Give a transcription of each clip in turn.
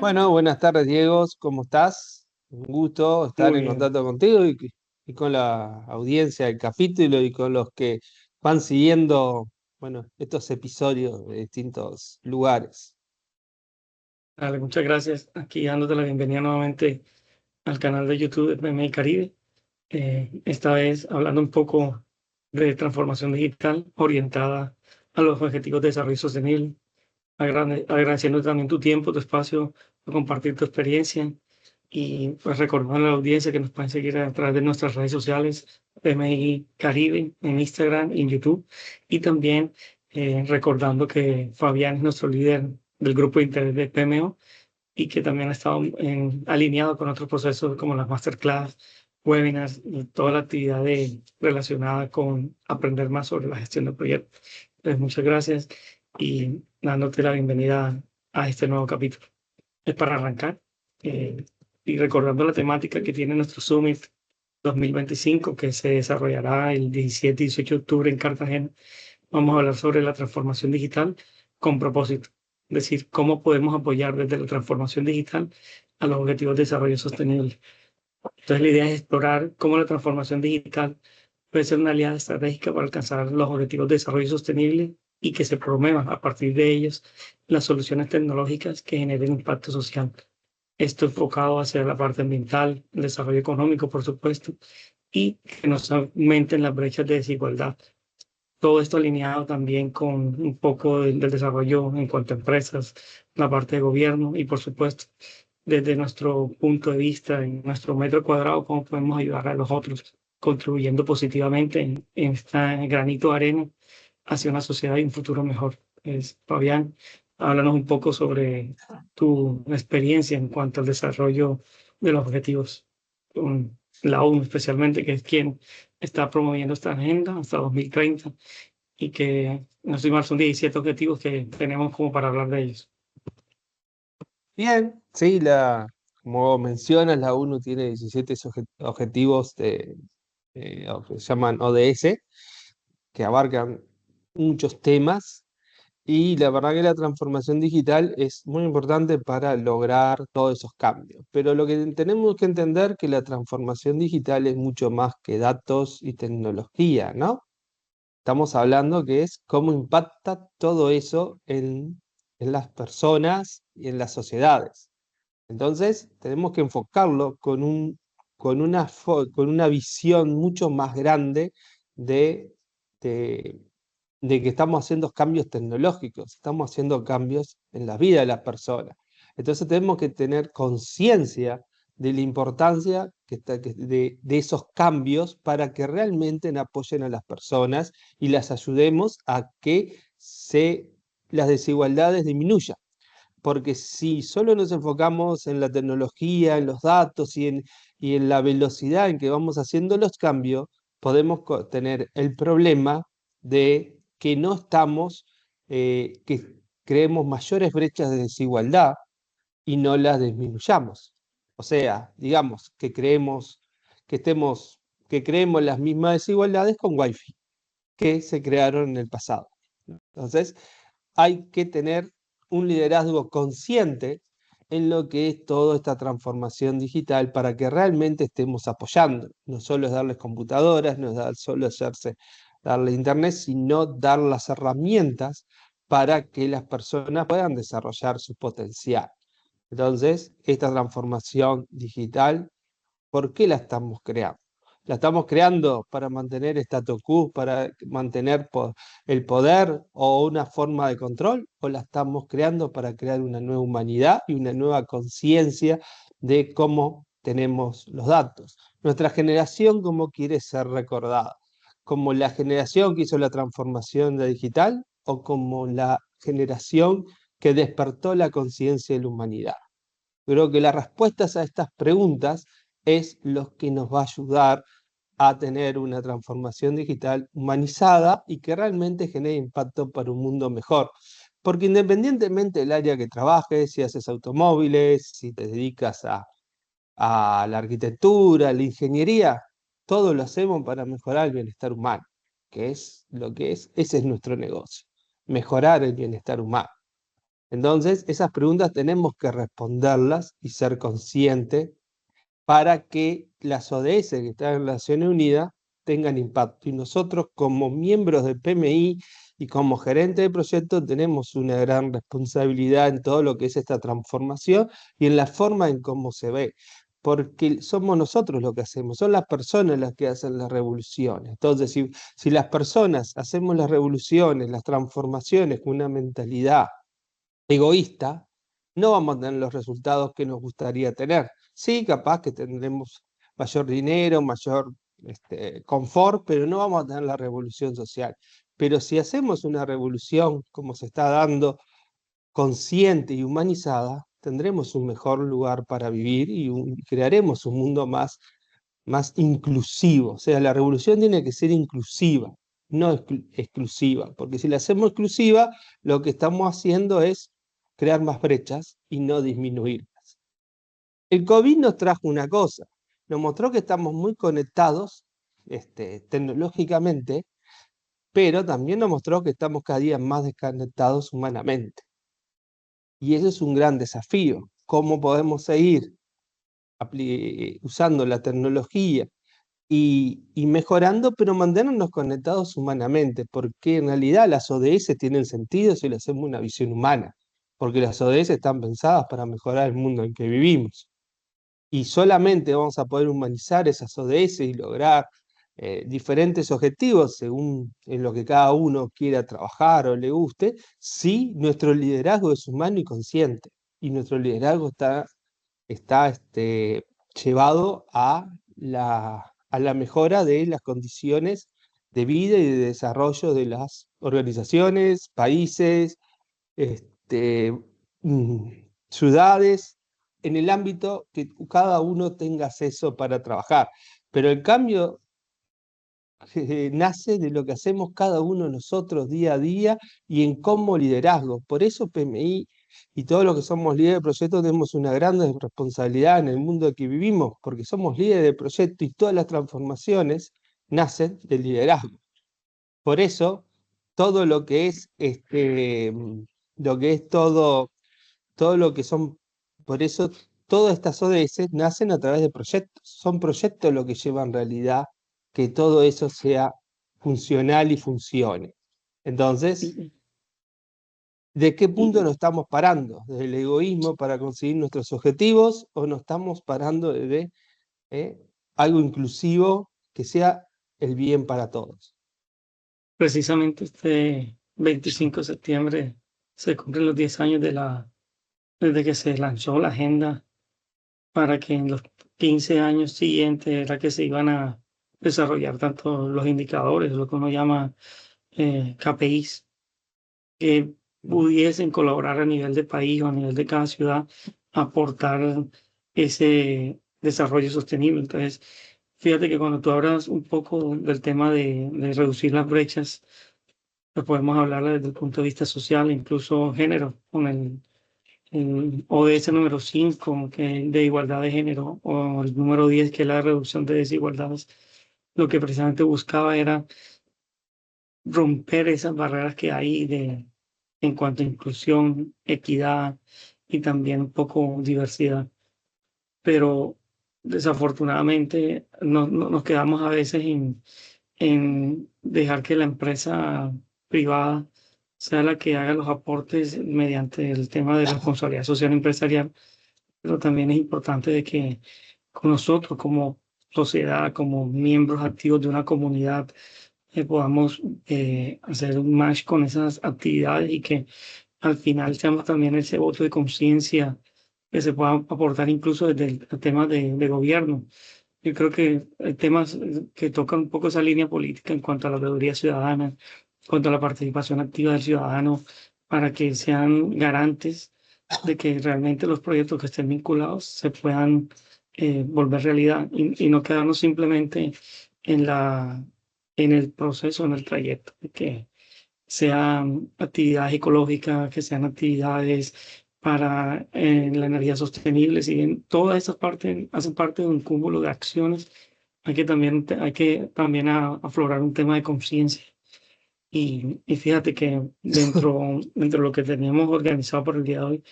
Bueno, buenas tardes, Diego. ¿Cómo estás? Un gusto estar Muy en bien. contacto contigo y con la audiencia del capítulo y con los que van siguiendo, bueno, estos episodios de distintos lugares. Dale, muchas gracias. Aquí dándote la bienvenida nuevamente al canal de YouTube de PMI Caribe. Esta vez hablando un poco de transformación digital orientada a los objetivos de desarrollo sostenible. Agradeciendo también tu tiempo, tu espacio, por compartir tu experiencia y pues recordar a la audiencia que nos pueden seguir a través de nuestras redes sociales, PMI Caribe, en Instagram y en YouTube. Y también recordando que Fabián es nuestro líder del grupo de interés de PMO y que también ha estado alineado con otros procesos como las masterclass, webinars y toda la actividad relacionada con aprender más sobre la gestión de proyectos. Entonces, muchas gracias y dándote la bienvenida a este nuevo capítulo. Es para arrancar y recordando la temática que tiene nuestro Summit 2025 que se desarrollará el 17 y 18 de octubre en Cartagena. Vamos a hablar sobre la transformación digital con propósito, es decir, cómo podemos apoyar desde la transformación digital a los objetivos de desarrollo sostenible. Entonces, la idea es explorar cómo la transformación digital puede ser una aliada estratégica para alcanzar los objetivos de desarrollo sostenible y que se promuevan a partir de ellos las soluciones tecnológicas que generen impacto social. Esto enfocado hacia la parte ambiental, el desarrollo económico, por supuesto, y que nos aumenten las brechas de desigualdad. Todo esto alineado también con un poco del desarrollo en cuanto a empresas, la parte de gobierno y, por supuesto, desde nuestro punto de vista, en nuestro metro cuadrado, cómo podemos ayudar a los otros, contribuyendo positivamente en este granito de arena hacia una sociedad y un futuro mejor. Fabián, háblanos un poco sobre tu experiencia en cuanto al desarrollo de los objetivos, con la ONU especialmente, que es quien está promoviendo esta agenda hasta 2030 y que, no estoy mal, son 17 objetivos que tenemos como para hablar de ellos. Bien, sí, como mencionas, la ONU tiene 17 objetivos que se llaman ODS, que abarcan muchos temas. Y la verdad que la transformación digital es muy importante para lograr todos esos cambios. Pero lo que tenemos que entender que la transformación digital es mucho más que datos y tecnología, ¿no? Estamos hablando que es cómo impacta todo eso en las personas y en las sociedades. Entonces, tenemos que enfocarlo con una visión mucho más grande de, de de que estamos haciendo cambios tecnológicos, estamos haciendo cambios en la vida de las personas. Entonces tenemos que tener conciencia de la importancia de esos cambios para que realmente apoyen a las personas y las ayudemos a que las desigualdades disminuyan. Porque si solo nos enfocamos en la tecnología, en los datos y en la velocidad en que vamos haciendo los cambios, podemos tener el problema de que no estamos, que creemos mayores brechas de desigualdad y no las disminuyamos. O sea, digamos que estemos, que creemos las mismas desigualdades con Wi-Fi que se crearon en el pasado. Entonces, hay que tener un liderazgo consciente en lo que es toda esta transformación digital para que realmente estemos apoyando. No solo es darles computadoras, no es solo darle internet, sino dar las herramientas para que las personas puedan desarrollar su potencial. Entonces, esta transformación digital, ¿por qué la estamos creando? ¿La estamos creando para mantener status quo, para mantener el poder o una forma de control? ¿O la estamos creando para crear una nueva humanidad y una nueva conciencia de cómo tenemos los datos? Nuestra generación, ¿cómo quiere ser recordada? ¿Como la generación que hizo la transformación de digital o como la generación que despertó la conciencia de la humanidad? Creo que las respuestas a estas preguntas es lo que nos va a ayudar a tener una transformación digital humanizada y que realmente genere impacto para un mundo mejor. Porque independientemente del área que trabajes, si haces automóviles, si te dedicas a la arquitectura, a la ingeniería, todo lo hacemos para mejorar el bienestar humano, que es lo que es, ese es nuestro negocio, mejorar el bienestar humano. Entonces, esas preguntas tenemos que responderlas y ser conscientes para que las ODS que están en Naciones Unidas tengan impacto. Y nosotros como miembros del PMI y como gerente de proyecto tenemos una gran responsabilidad en todo lo que es esta transformación y en la forma en cómo se ve, porque somos nosotros lo que hacemos, son las personas las que hacen las revoluciones. Entonces, si las personas hacemos las revoluciones, las transformaciones con una mentalidad egoísta, no vamos a tener los resultados que nos gustaría tener. Sí, capaz que tendremos mayor dinero, mayor confort, pero no vamos a tener la revolución social. Pero si hacemos una revolución como se está dando, consciente y humanizada, tendremos un mejor lugar para vivir y crearemos un mundo más inclusivo. O sea, la revolución tiene que ser inclusiva, no exclusiva, porque si la hacemos exclusiva, lo que estamos haciendo es crear más brechas y no disminuirlas. El COVID nos trajo una cosa, nos mostró que estamos muy conectados tecnológicamente, pero también nos mostró que estamos cada día más desconectados humanamente. Y ese es un gran desafío. ¿Cómo podemos seguir usando la tecnología y mejorando, pero mantenernos conectados humanamente? Porque en realidad las ODS tienen sentido si le hacemos una visión humana, porque las ODS están pensadas para mejorar el mundo en que vivimos. Y solamente vamos a poder humanizar esas ODS y lograr diferentes objetivos según en lo que cada uno quiera trabajar o le guste, si nuestro liderazgo es humano y consciente. Y nuestro liderazgo está llevado a la mejora de las condiciones de vida y de desarrollo de las organizaciones, países, este, mm, ciudades, en el ámbito que cada uno tenga acceso para trabajar. Pero el cambio nace de lo que hacemos cada uno de nosotros día a día y en cómo liderazgo. Por eso PMI y todos los que somos líderes de proyecto tenemos una gran responsabilidad en el mundo en que vivimos, porque somos líderes de proyecto y todas las transformaciones nacen del liderazgo. Por eso, todo lo que es todo lo que son, por eso todas estas ODS nacen a través de proyectos. Son proyectos lo que llevan en realidad que todo eso sea funcional y funcione. Entonces, Y, ¿de qué punto y, nos estamos parando? ¿Desde el egoísmo para conseguir nuestros objetivos o nos estamos parando desde eh, algo inclusivo que sea el bien para todos? precisamente este 25 de septiembre se cumplen los 10 años desde que se lanzó la agenda para que en los 15 años siguientes era que se iban a desarrollar tanto los indicadores, lo que uno llama KPIs, que pudiesen colaborar a nivel de país o a nivel de cada ciudad, aportar ese desarrollo sostenible. Entonces, fíjate que cuando tú hablas un poco del tema de reducir las brechas, pues podemos hablar desde el punto de vista social, incluso género, con el ODS número 5 que es de igualdad de género, o el número 10 que es la reducción de desigualdades. Lo que precisamente buscaba era romper esas barreras que hay en cuanto a inclusión, equidad y también un poco diversidad. Pero desafortunadamente nos quedamos a veces en dejar que la empresa privada sea la que haga los aportes mediante el tema de responsabilidad social empresarial, pero también es importante de que con nosotros como sociedad, como miembros activos de una comunidad, podamos hacer un match con esas actividades y que al final seamos también ese voto de conciencia que se pueda aportar incluso desde el tema de gobierno. Yo creo que hay temas que tocan un poco esa línea política en cuanto a la veeduría ciudadana, en cuanto a la participación activa del ciudadano, para que sean garantes de que realmente los proyectos que estén vinculados se puedan volver realidad y no quedarnos simplemente en en el proceso, en el trayecto, de que sean actividades ecológicas, que sean actividades para la energía sostenible. Si bien todas esas partes hacen parte de un cúmulo de acciones, hay que también aflorar un tema de conciencia Y fíjate que dentro de lo que teníamos organizado por el día de hoy,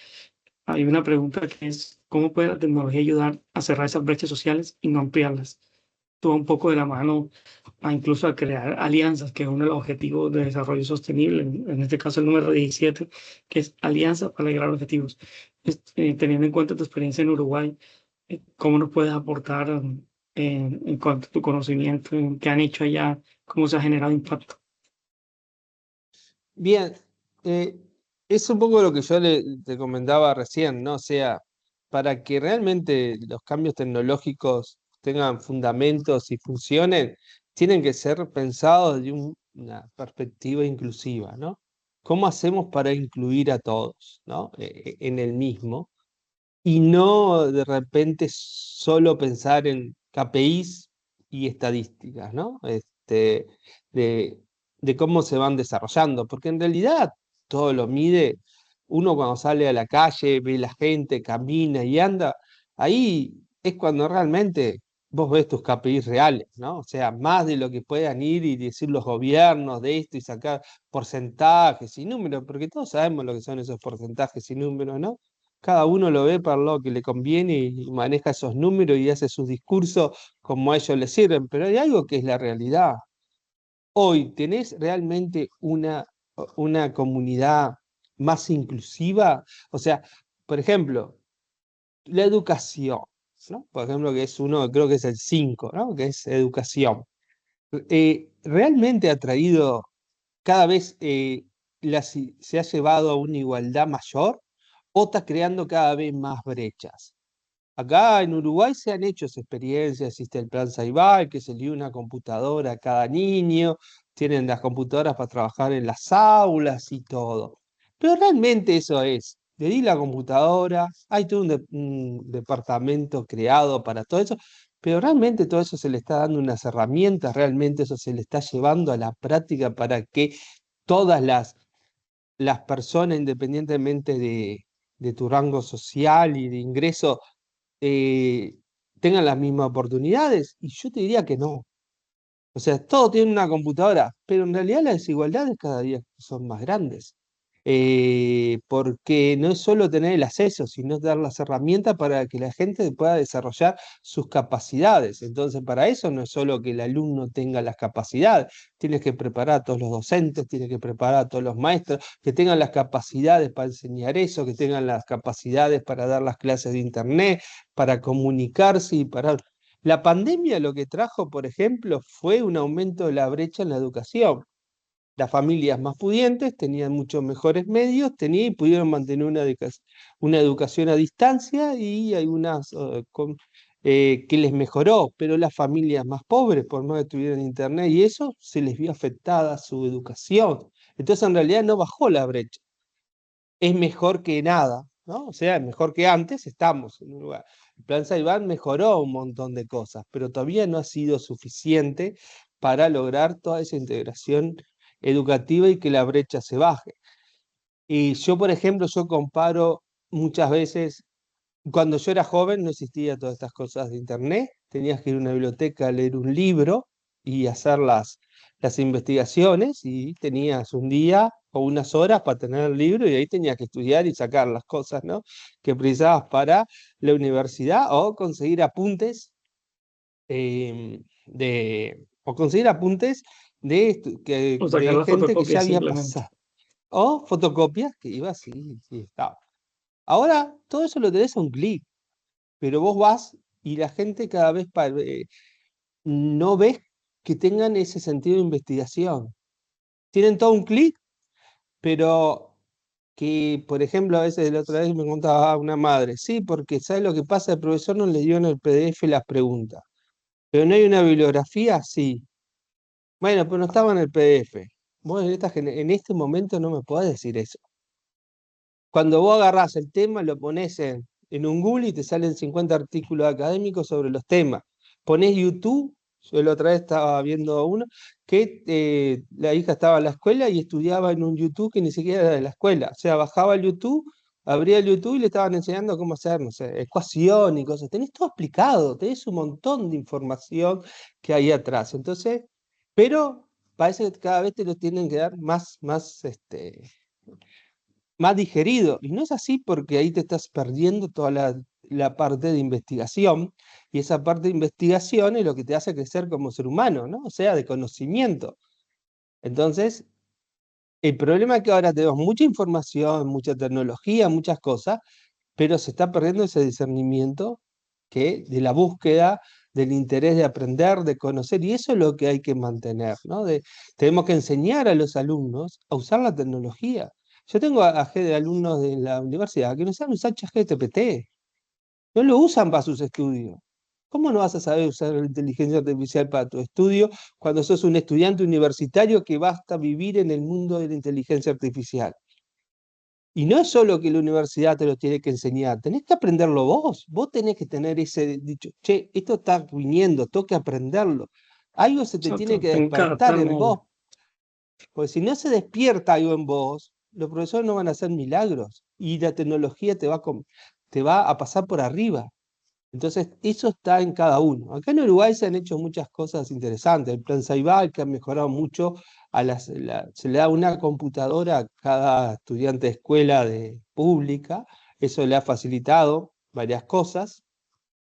hay una pregunta que es, ¿cómo puede la tecnología ayudar a cerrar esas brechas sociales y no ampliarlas? Todo un poco de la mano a incluso a crear alianzas, que es uno de los objetivos de desarrollo sostenible, en este caso el número 17, que es alianza para lograr objetivos. Teniendo en cuenta tu experiencia en Uruguay, ¿cómo nos puedes aportar en cuanto a tu conocimiento, en qué han hecho allá, cómo se ha generado impacto? Bien, eh, es un poco lo que yo te comentaba recién, ¿no? O sea, para que realmente los cambios tecnológicos tengan fundamentos y funcionen, tienen que ser pensados de una perspectiva inclusiva, ¿no? ¿Cómo hacemos para incluir a todos, ¿no? En el mismo? Y no de repente solo pensar en KPIs y estadísticas, ¿no? De, de cómo se van desarrollando, porque en realidad todo lo mide uno cuando sale a la calle, ve la gente, camina y anda, ahí es cuando realmente vos ves tus KPIs reales, ¿no? O sea, más de lo que puedan ir y decir los gobiernos de esto y sacar porcentajes y números, porque todos sabemos lo que son esos porcentajes y números, ¿no? Cada uno lo ve para lo que le conviene y maneja esos números y hace sus discursos como a ellos les sirven, pero hay algo que es la realidad. Hoy tenés realmente una comunidad más inclusiva. O sea, por ejemplo, la educación, ¿no? Por ejemplo, que es uno, creo que es el 5, ¿no? Que es educación. Realmente ha traído cada vez se ha llevado a una igualdad mayor o está creando cada vez más brechas. Acá en Uruguay se han hecho esas experiencias, existe el plan Saibal, que se le dio una computadora a cada niño, tienen las computadoras para trabajar en las aulas y todo. Pero realmente eso es, le di la computadora, hay todo un departamento creado para todo eso, pero realmente todo eso se le está dando unas herramientas, realmente eso se le está llevando a la práctica para que todas las personas, independientemente de tu rango social y de ingreso, eh, tengan las mismas oportunidades? Y yo te diría que no. O sea, todos tienen una computadora, pero en realidad las desigualdades cada día son más grandes. Porque no es solo tener el acceso, sino dar las herramientas para que la gente pueda desarrollar sus capacidades. Entonces, para eso no es solo que el alumno tenga las capacidades, tienes que preparar a todos los docentes, tienes que preparar a todos los maestros, que tengan las capacidades para enseñar eso, que tengan las capacidades para dar las clases de internet, para comunicarse y para... La pandemia lo que trajo, por ejemplo, fue un aumento de la brecha en la educación. Las familias más pudientes tenían muchos mejores medios, tenían y pudieron mantener una educación a distancia y hay unas que les mejoró, pero las familias más pobres, por más que tuvieran internet y eso, se les vio afectada su educación. Entonces, en realidad no bajó la brecha, es mejor que nada, ¿no? O sea, es mejor que antes, estamos en un lugar. El plan Saibán mejoró un montón de cosas, pero todavía no ha sido suficiente para lograr toda esa integración educativa y que la brecha se baje. Y yo, por ejemplo, yo comparo muchas veces, cuando yo era joven no existía todas estas cosas de internet, tenías que ir a una biblioteca a leer un libro y hacer las investigaciones y tenías un día o unas horas para tener el libro y ahí tenías que estudiar y sacar las cosas, ¿no? Que precisabas para la universidad o conseguir apuntes o conseguir apuntes O sacar de la gente que ya fotocopia había simplemente. pasado. O fotocopias que ibas y estaba. Ahora todo eso lo tenés a un clic, pero vos vas y la gente cada vez no ves que tengan ese sentido de investigación. Tienen todo un clic, pero que, por ejemplo, a veces la otra vez me contaba una madre, sí, porque ¿sabes lo que pasa? El profesor no le dio en el PDF las preguntas, pero no hay una bibliografía, sí. Bueno, pero no estaba en el PDF. Vos en este momento no me podés decir eso. Cuando vos agarrás el tema, lo pones en un Google y te salen 50 artículos académicos sobre los temas. Ponés YouTube, yo la otra vez estaba viendo uno, que la hija estaba en la escuela y estudiaba en un YouTube que ni siquiera era de la escuela. O sea, bajaba el YouTube, abría el YouTube y le estaban enseñando cómo hacer, no sé, ecuación y cosas. Tenés todo explicado, tenés un montón de información que hay atrás. Entonces, pero parece que cada vez te lo tienen que dar más digerido. Y no es así porque ahí te estás perdiendo toda la parte de investigación. Y esa parte de investigación es lo que te hace crecer como ser humano, ¿no? O sea, de conocimiento. Entonces, el problema es que ahora tenemos mucha información, mucha tecnología, muchas cosas, pero se está perdiendo ese discernimiento de la búsqueda, del interés de aprender, de conocer, y eso es lo que hay que mantener, ¿no? Tenemos que enseñar a los alumnos a usar la tecnología. Yo tengo alumnos de la universidad que no saben usar ChatGPT, no lo usan para sus estudios. ¿Cómo no vas a saber usar la inteligencia artificial para tu estudio cuando sos un estudiante universitario que basta vivir en el mundo de la inteligencia artificial? Y no es solo que la universidad te lo tiene que enseñar, tenés que aprenderlo vos tenés que tener ese dicho, che, esto está viniendo, tengo que aprenderlo. Algo se te tiene Exacto, que tengo que despertar adaptarme en a vos, ello. porque si no se despierta algo en vos, los profesores no van a hacer milagros y la tecnología te va a pasar por arriba. Entonces, eso está en cada uno. Acá en Uruguay se han hecho muchas cosas interesantes. El plan Saibal, que ha mejorado mucho, se le da una computadora a cada estudiante de escuela pública. Eso le ha facilitado varias cosas.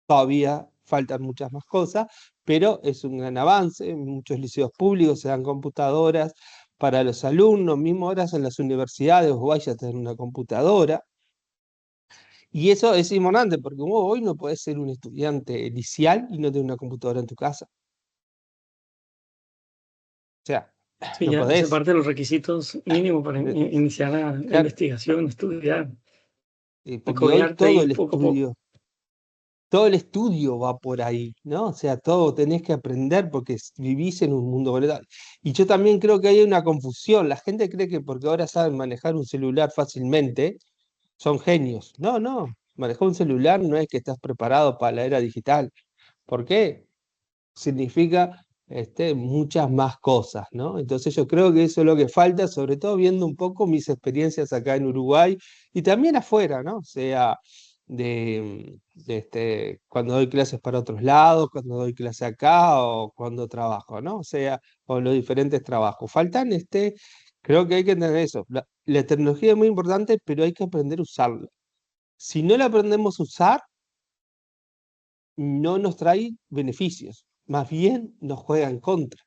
Todavía faltan muchas más cosas, pero es un gran avance. En muchos liceos públicos se dan computadoras para los alumnos, mismo horas en las universidades, vos vais a tener una computadora. Y eso es importante porque vos hoy no podés ser un estudiante liceal y no tener una computadora en tu casa. O sea, Sí, no ya hace podés. parte de los requisitos mínimos para Eh, iniciar la claro, investigación, estudiar, porque hoy acogiarte ahí poco a poco. todo el estudio va por ahí, ¿no? O sea, todo tenés que aprender porque vivís en un mundo conectado. Y yo también creo que hay una confusión. La gente cree que porque ahora saben manejar un celular fácilmente, son genios. No, no. Manejar un celular no es que estás preparado para la era digital. ¿Por qué? Significa muchas más cosas, ¿no? Entonces yo creo que eso es lo que falta, sobre todo viendo un poco mis experiencias acá en Uruguay y también afuera, ¿no? O sea, cuando doy clases para otros lados, cuando doy clase acá o cuando trabajo, ¿no? O sea, o los diferentes trabajos. Faltan, creo que hay que entender eso. La tecnología es muy importante, pero hay que aprender a usarla. Si no la aprendemos a usar, no nos trae beneficios, más bien nos juega en contra.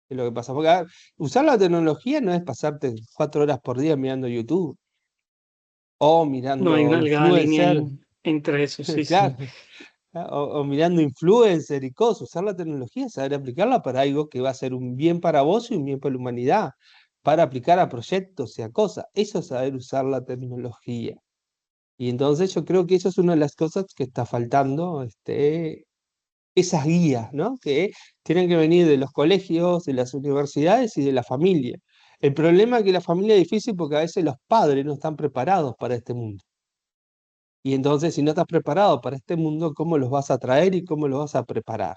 Es lo que pasa. Porque usar la tecnología no es pasarte 4 horas por día mirando YouTube o No hay mirando una delgada línea influencer, ahí entre eso, sí, claro, sí. o mirando influencer y cosas. Usar la tecnología es saber aplicarla para algo que va a ser un bien para vos y un bien para la humanidad, para aplicar a proyectos y a cosas. Eso es saber usar la tecnología. Y entonces yo creo que eso es una de las cosas que está faltando, esas guías, ¿no? Que tienen que venir de los colegios, de las universidades y de la familia. El problema es que la familia es difícil porque a veces los padres no están preparados para este mundo. Y entonces, si no estás preparado para este mundo, ¿cómo los vas a traer y cómo los vas a preparar?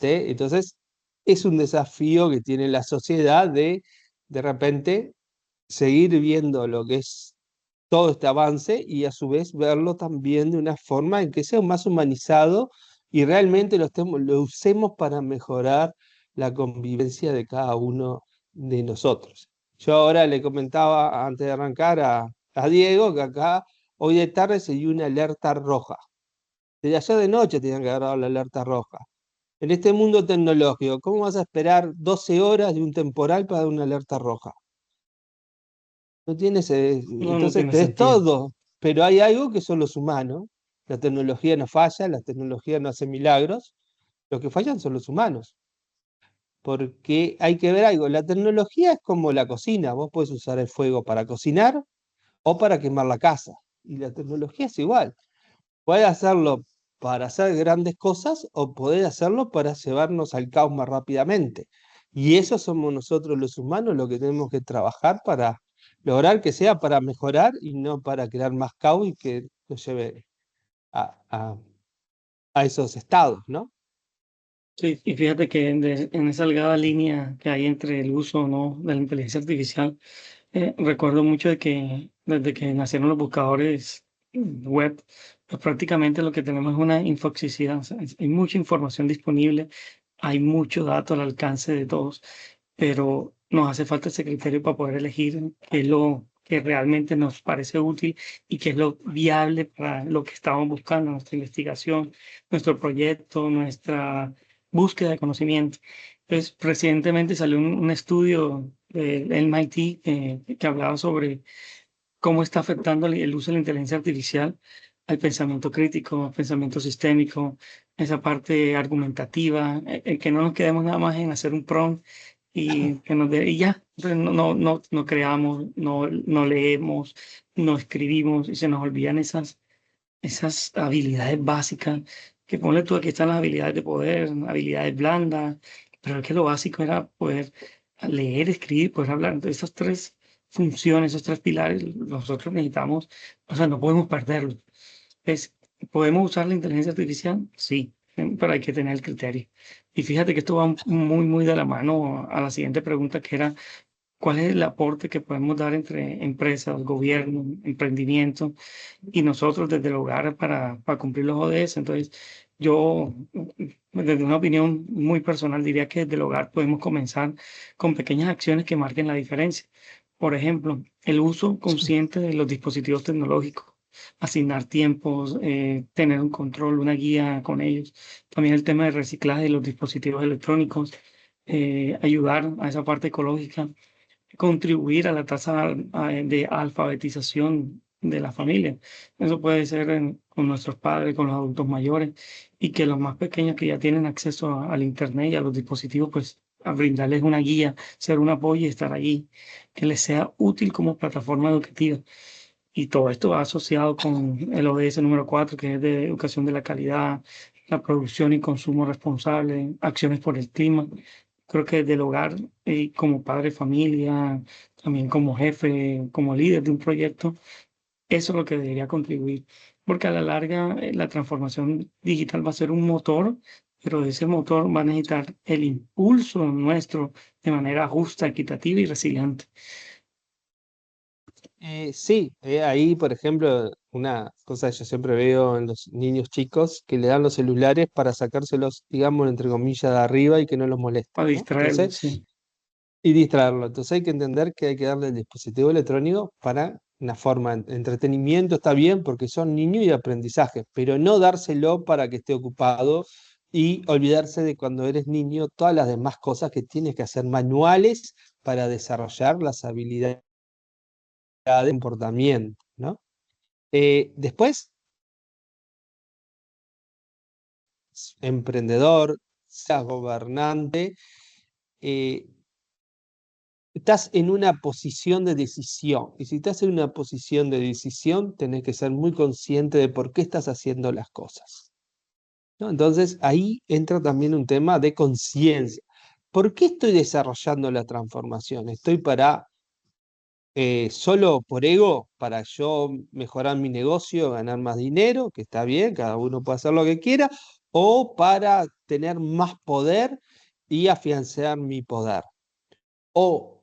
Entonces, es un desafío que tiene la sociedad de repente, seguir viendo lo que es todo este avance y a su vez verlo también de una forma en que sea más humanizado y realmente lo usemos para mejorar la convivencia de cada uno de nosotros. Yo ahora le comentaba antes de arrancar a Diego que acá hoy de tarde se dio una alerta roja. Desde ayer de noche tenían que haber dado la alerta roja. En este mundo tecnológico, ¿cómo vas a esperar 12 horas de un temporal para dar una alerta roja? No tiene No, no entonces tiene tenés sentido. todo, pero hay algo que son los humanos. La tecnología no falla, la tecnología no hace milagros, lo que fallan son los humanos. Porque hay que ver algo, la tecnología es como la cocina, vos podés usar el fuego para cocinar o para quemar la casa. Y la tecnología es igual, podés hacerlo para hacer grandes cosas o podés hacerlo para llevarnos al caos más rápidamente. Y eso somos nosotros los humanos lo que tenemos que trabajar para lograr que sea para mejorar y no para crear más caos y que nos lleve a, a- a esos estados, ¿no? Sí, y fíjate que en esa delgada línea que hay entre el uso o no de la inteligencia artificial, recuerdo mucho de que desde que nacieron los buscadores web, pues prácticamente lo que tenemos es una infoxicidad. O sea, hay mucha información disponible, hay mucho dato al alcance de todos, pero nos hace falta ese criterio para poder elegir qué es lo que realmente nos parece útil y qué es lo viable para lo que estamos buscando, nuestra investigación, nuestro proyecto, nuestra búsqueda de conocimiento. Entonces, recientemente salió un estudio del MIT que hablaba sobre cómo está afectando el uso de la inteligencia artificial al pensamiento crítico, al pensamiento sistémico, esa parte argumentativa, que no nos quedemos nada más en hacer un prompt y ya. Entonces, no creamos, no leemos, no escribimos y se nos olvidan esas habilidades básicas, que ponle tú, aquí están las habilidades de poder, habilidades blandas, pero es que lo básico era poder leer, escribir, poder hablar. Entonces, esas tres funciones, esos tres pilares, nosotros necesitamos, o sea, no podemos perderlos. Es, ¿podemos usar la inteligencia artificial? Sí, pero hay que tener el criterio. Y fíjate que esto va muy de la mano a la siguiente pregunta, que era, ¿cuál es el aporte que podemos dar entre empresas, gobierno, emprendimiento y nosotros desde el hogar para cumplir los ODS? Entonces, yo, desde una opinión muy personal, diría que desde el hogar podemos comenzar con pequeñas acciones que marquen la diferencia. Por ejemplo, el uso consciente de los dispositivos tecnológicos, asignar tiempos, tener un control, una guía con ellos. También el tema de reciclaje de los dispositivos electrónicos, ayudar a esa parte ecológica, contribuir a la tasa de alfabetización de la familia. Eso puede ser con nuestros padres, con los adultos mayores, y que los más pequeños que ya tienen acceso al Internet y a los dispositivos, pues a brindarles una guía, ser un apoyo y estar allí, que les sea útil como plataforma educativa. Y todo esto va asociado con el ODS número 4, que es de educación de la calidad, la producción y consumo responsable, acciones por el clima. Creo que desde el hogar, como padre de familia, también como jefe, como líder de un proyecto, eso es lo que debería contribuir. Porque a la larga, la transformación digital va a ser un motor, pero ese motor va a necesitar el impulso nuestro de manera justa, equitativa y resiliente. Sí, ahí, por ejemplo, una cosa que yo siempre veo en los niños chicos, que le dan los celulares para sacárselos, digamos, entre comillas, de arriba y que no los molesten, Para ¿no? distraerlos, Entonces, sí. y distraerlo. Entonces hay que entender que hay que darle el dispositivo electrónico para una forma de entretenimiento, está bien, porque son niños y aprendizaje, pero no dárselo para que esté ocupado y olvidarse de cuando eres niño todas las demás cosas que tienes que hacer manuales para desarrollar las habilidades de comportamiento, ¿no? Después, emprendedor, sea gobernante, eh, estás en una posición de decisión. Y si estás en una posición de decisión, tenés que ser muy consciente de por qué estás haciendo las cosas, ¿no? Entonces, ahí entra también un tema de conciencia. ¿Por qué estoy desarrollando la transformación? ¿Estoy para solo por ego, para yo mejorar mi negocio, ganar más dinero, que está bien, cada uno puede hacer lo que quiera, o para tener más poder y afianzar mi poder? O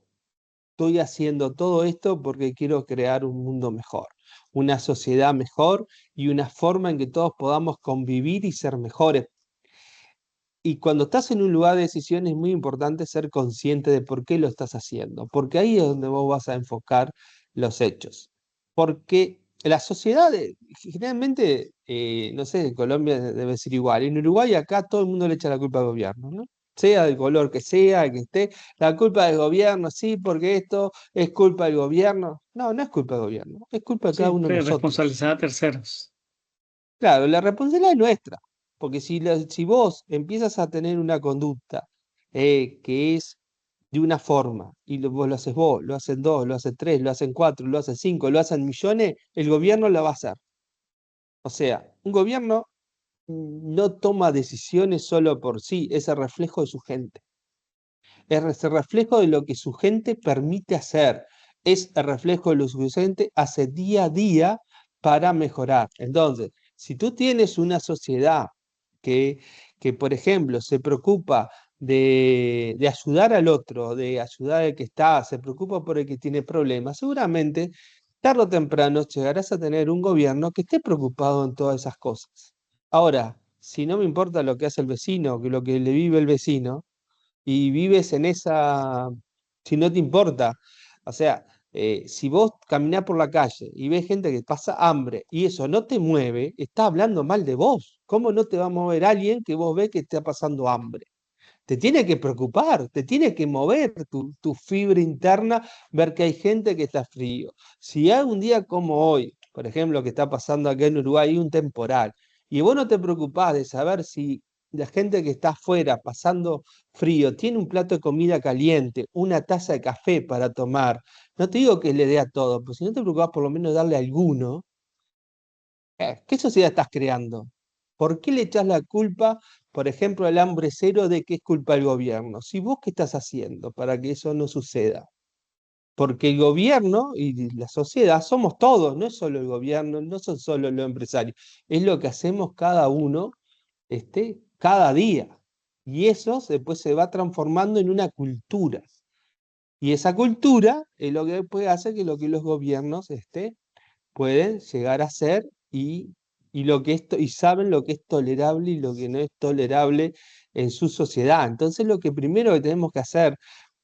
estoy haciendo todo esto porque quiero crear un mundo mejor, una sociedad mejor y una forma en que todos podamos convivir y ser mejores. Y cuando estás en un lugar de decisión es muy importante ser consciente de por qué lo estás haciendo, porque ahí es donde vos vas a enfocar los hechos. Porque la sociedad, generalmente, no sé, en Colombia debe ser igual. En Uruguay acá todo el mundo le echa la culpa al gobierno, ¿no? Sea del color que sea, que esté, la culpa del gobierno, sí, porque esto es culpa del gobierno. No, no es culpa del gobierno, es culpa de cada uno de Siempre nosotros. responsabilizar a terceros. Claro, la responsabilidad es nuestra, porque si vos empiezas a tener una conducta que es de una forma, y vos lo haces vos, lo hacen dos, lo hacen tres, lo hacen cuatro, lo hacen cinco, lo hacen millones, el gobierno la va a hacer. O sea, un gobierno no toma decisiones solo por sí, es el reflejo de su gente. Es el reflejo de lo que su gente permite hacer. Es el reflejo de lo que su gente hace día a día para mejorar. Entonces, si tú tienes una sociedad que, que por ejemplo, se preocupa de ayudar al otro, de ayudar al que está, se preocupa por el que tiene problemas, seguramente tarde o temprano llegarás a tener un gobierno que esté preocupado en todas esas cosas. Ahora, si no me importa lo que hace el vecino, que lo que le vive el vecino, y vives en esa, si no te importa, o sea, si vos caminás por la calle y ves gente que pasa hambre y eso no te mueve, está hablando mal de vos. ¿Cómo no te va a mover alguien que vos ves que está pasando hambre? Te tiene que preocupar, te tiene que mover tu fibra interna, ver que hay gente que está frío. Si hay un día como hoy, por ejemplo, que está pasando acá en Uruguay, hay un temporal, y vos no te preocupás de saber si la gente que está afuera pasando frío tiene un plato de comida caliente, una taza de café para tomar, no te digo que le dé a todo, pero si no te preocupás por lo menos darle a alguno, ¿qué sociedad estás creando? ¿Por qué le echás la culpa, por ejemplo, al hambre cero de que es culpa del gobierno? Si vos qué estás haciendo para que eso no suceda. Porque el gobierno y la sociedad somos todos, no es solo el gobierno, no son solo los empresarios, es lo que hacemos cada uno, cada día. Y eso después se va transformando en una cultura. Y esa cultura es lo que puede hacer que lo que los gobiernos pueden llegar a ser y lo que esto, y saben lo que es tolerable y lo que no es tolerable en su sociedad. Entonces lo que primero que tenemos que hacer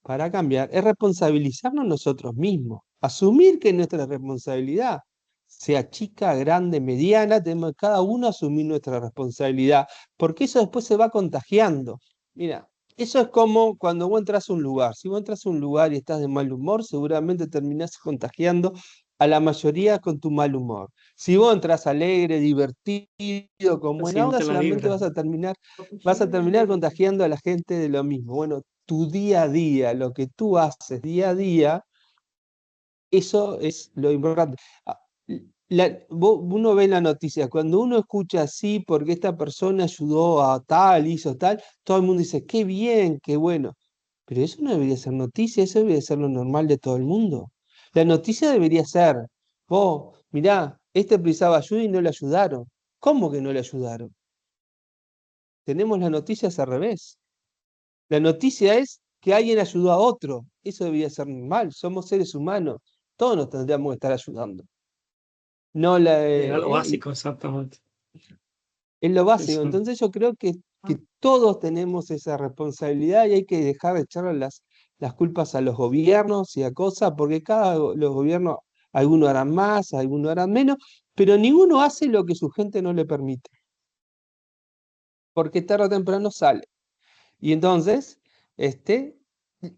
para cambiar es responsabilizarnos nosotros mismos, asumir que es nuestra responsabilidad, sea chica, grande, mediana, tenemos que cada uno asumir nuestra responsabilidad, porque eso después se va contagiando. Mira, eso es como cuando vos entras a un lugar. Si vos entras a un lugar y estás de mal humor, seguramente terminás contagiando a la mayoría con tu mal humor. Si vos entras alegre, divertido, con Se buena onda, siente la solamente vibra. vas a terminar contagiando a la gente de lo mismo. Bueno, tu día a día, lo que tú haces día a día, eso es lo importante. Ah, uno ve la noticia, cuando uno escucha así, porque esta persona ayudó a tal, hizo tal, todo el mundo dice, qué bien, qué bueno. Pero eso no debería ser noticia, eso debería ser lo normal de todo el mundo. La noticia debería ser, vos, mirá, este precisaba ayuda y no le ayudaron. ¿Cómo que no le ayudaron? Tenemos las noticias al revés. La noticia es que alguien ayudó a otro. Eso debería ser normal. Somos seres humanos. Todos nos tendríamos que estar ayudando. No la, Era lo básico, exactamente. es lo básico. Eso. Entonces yo creo que todos tenemos esa responsabilidad y hay que dejar de echarle las culpas a los gobiernos y a cosas, porque los gobiernos, algunos harán más, algunos harán menos, pero ninguno hace lo que su gente no le permite, porque tarde o temprano sale. Y entonces, este,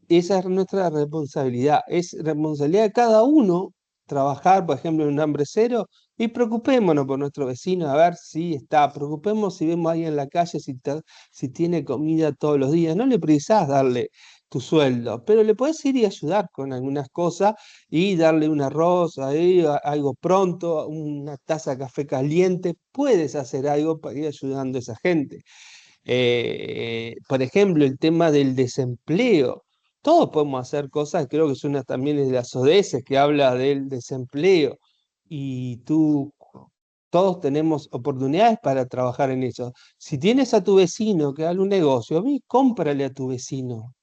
esa es nuestra responsabilidad. Es responsabilidad de cada uno trabajar, por ejemplo, en un hambre cero y preocupémonos por nuestro vecino, a ver si está. Preocupemos si vemos a alguien en la calle, si tiene comida todos los días. No le precisás darle tu sueldo, pero le puedes ir y ayudar con algunas cosas y darle un arroz, ahí, algo pronto, una taza de café caliente. Puedes hacer algo para ir ayudando a esa gente. Por ejemplo, el tema del desempleo. Todos podemos hacer cosas, creo que es una también de las ODS que habla del desempleo. Y todos tenemos oportunidades para trabajar en eso. Si tienes a tu vecino que haga un negocio, cómprale a tu vecino.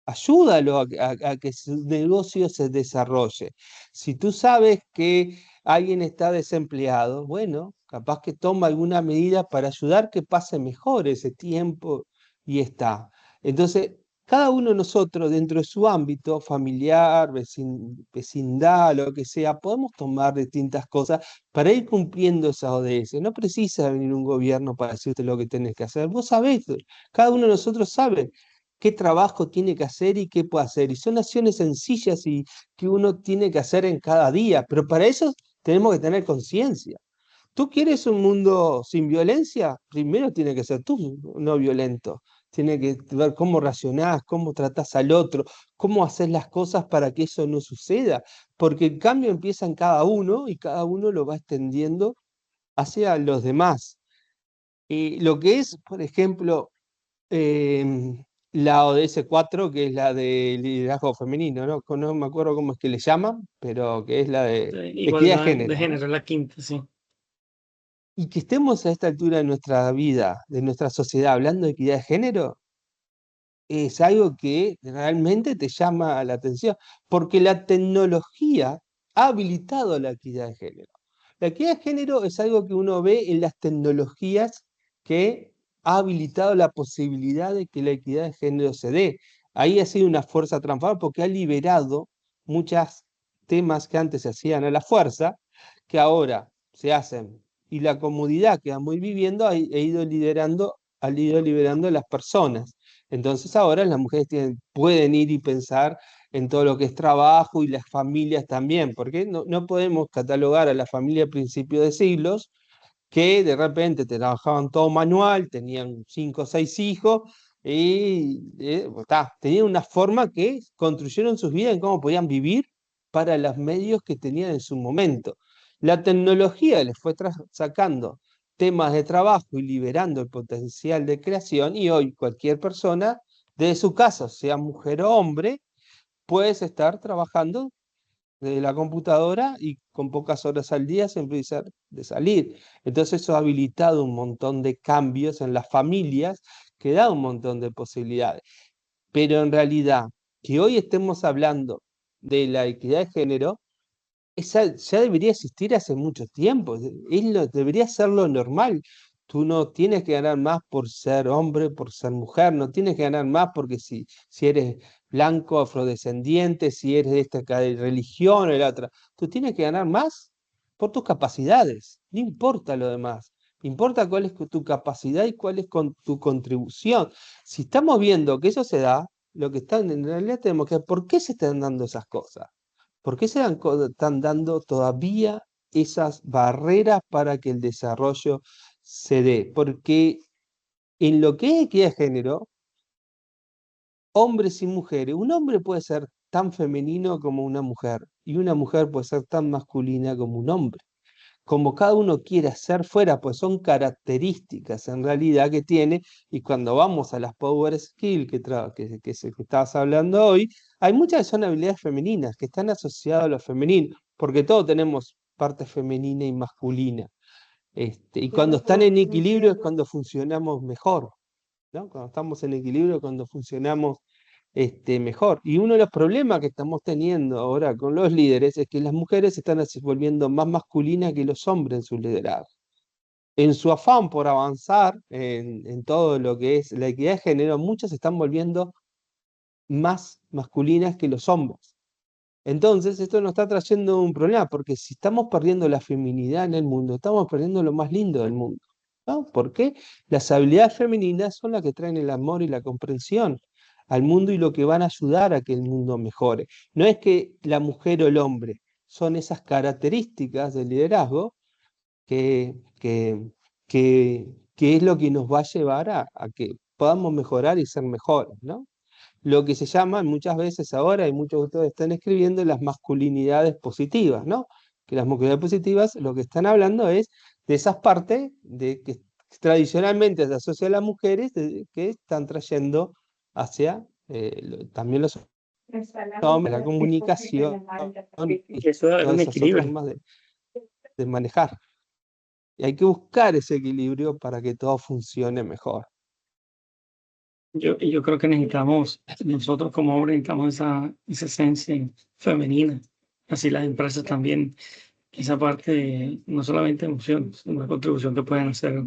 Ayúdalo a que su negocio se desarrolle. Si tú sabes que alguien está desempleado, bueno, capaz que toma alguna medida para ayudar que pase mejor ese tiempo y está. Entonces, cada uno de nosotros, dentro de su ámbito familiar, vecindad, lo que sea, podemos tomar distintas cosas para ir cumpliendo esas ODS. No precisa venir un gobierno para decirte lo que tenés que hacer. Vos sabés, cada uno de nosotros sabe qué trabajo tiene que hacer y qué puede hacer. Y son acciones sencillas y que uno tiene que hacer en cada día, pero para eso tenemos que tener conciencia. ¿Tú quieres un mundo sin violencia? Primero tiene que ser tú no violento. Tiene que ver cómo racionás, cómo tratás al otro, cómo haces las cosas para que eso no suceda. Porque el cambio empieza en cada uno y cada uno lo va extendiendo hacia los demás. Lo que es, por ejemplo, la ODS 4 que es la de liderazgo femenino, ¿no? No me acuerdo cómo es que le llaman, pero que es la de equidad de Igualdad de género, ¿no? género, la quinta, sí. Y que estemos a esta altura de nuestra vida, de nuestra sociedad, hablando de equidad de género, es algo que realmente te llama la atención, porque la tecnología ha habilitado la equidad de género. La equidad de género es algo que uno ve en las tecnologías que ha habilitado la posibilidad de que la equidad de género se dé. Ahí ha sido una fuerza transformadora porque ha liberado muchos temas que antes se hacían a la fuerza, que ahora se hacen. Y la comodidad que vamos viviendo ha ido liberando a las personas. Entonces ahora las mujeres pueden ir y pensar en todo lo que es trabajo y las familias también, porque no podemos catalogar a la familia a principios de siglos que de repente trabajaban todo manual, tenían 5 o 6 hijos y tenían una forma que construyeron sus vidas en cómo podían vivir para los medios que tenían en su momento. La tecnología les fue sacando temas de trabajo y liberando el potencial de creación y hoy cualquier persona de su casa, sea mujer o hombre, puedes estar trabajando de la computadora y con pocas horas al día se empieza de salir. Entonces eso ha habilitado un montón de cambios en las familias que da un montón de posibilidades. Pero en realidad, que hoy estemos hablando de la equidad de género, esa ya debería existir hace mucho tiempo, debería ser lo normal. Tú no tienes que ganar más por ser hombre, por ser mujer, no tienes que ganar más porque si eres blanco, afrodescendiente, si eres de esta religión o de la otra, tú tienes que ganar más por tus capacidades, no importa lo demás, importa cuál es tu capacidad y cuál es tu contribución. Si estamos viendo que eso se da, lo que están en realidad tenemos que ver por qué se están dando esas cosas. ¿Por qué están dando todavía esas barreras para que el desarrollo se dé? Porque en lo que es equidad de género, hombres y mujeres, un hombre puede ser tan femenino como una mujer y una mujer puede ser tan masculina como un hombre. Como cada uno quiere hacer fuera, pues son características en realidad que tiene, y cuando vamos a las Power Skills que estabas hablando hoy, hay muchas que son habilidades femeninas, que están asociadas a lo femenino, porque todos tenemos parte femenina y masculina, y cuando están en equilibrio es cuando funcionamos mejor, ¿no? Cuando estamos en equilibrio es cuando funcionamos mejor. Y uno de los problemas que estamos teniendo ahora con los líderes es que las mujeres se están volviendo más masculinas que los hombres en su liderazgo. En su afán por avanzar en todo lo que es la equidad de género, muchas se están volviendo más masculinas que los hombres. Entonces, esto nos está trayendo un problema, porque si estamos perdiendo la feminidad en el mundo, estamos perdiendo lo más lindo del mundo, ¿no? Porque las habilidades femeninas son las que traen el amor y la comprensión al mundo y lo que van a ayudar a que el mundo mejore. No es que la mujer o el hombre, son esas características del liderazgo que, que, que es lo que nos va a llevar a que podamos mejorar y ser mejores, ¿no? Lo que se llama muchas veces ahora, y muchos de ustedes están escribiendo, las masculinidades positivas, ¿no? Que las masculinidades positivas lo que están hablando es de esas partes de que tradicionalmente se asocia a las mujeres que están trayendo hacia también los hombres, la comunicación y Y eso es todas un esas otras equilibrio. formas de manejar. Y hay que buscar ese equilibrio para que todo funcione mejor. Yo creo que necesitamos, nosotros como hombres necesitamos esa esencia femenina. Así las empresas también, esa parte, no solamente emociones, una contribución que pueden hacer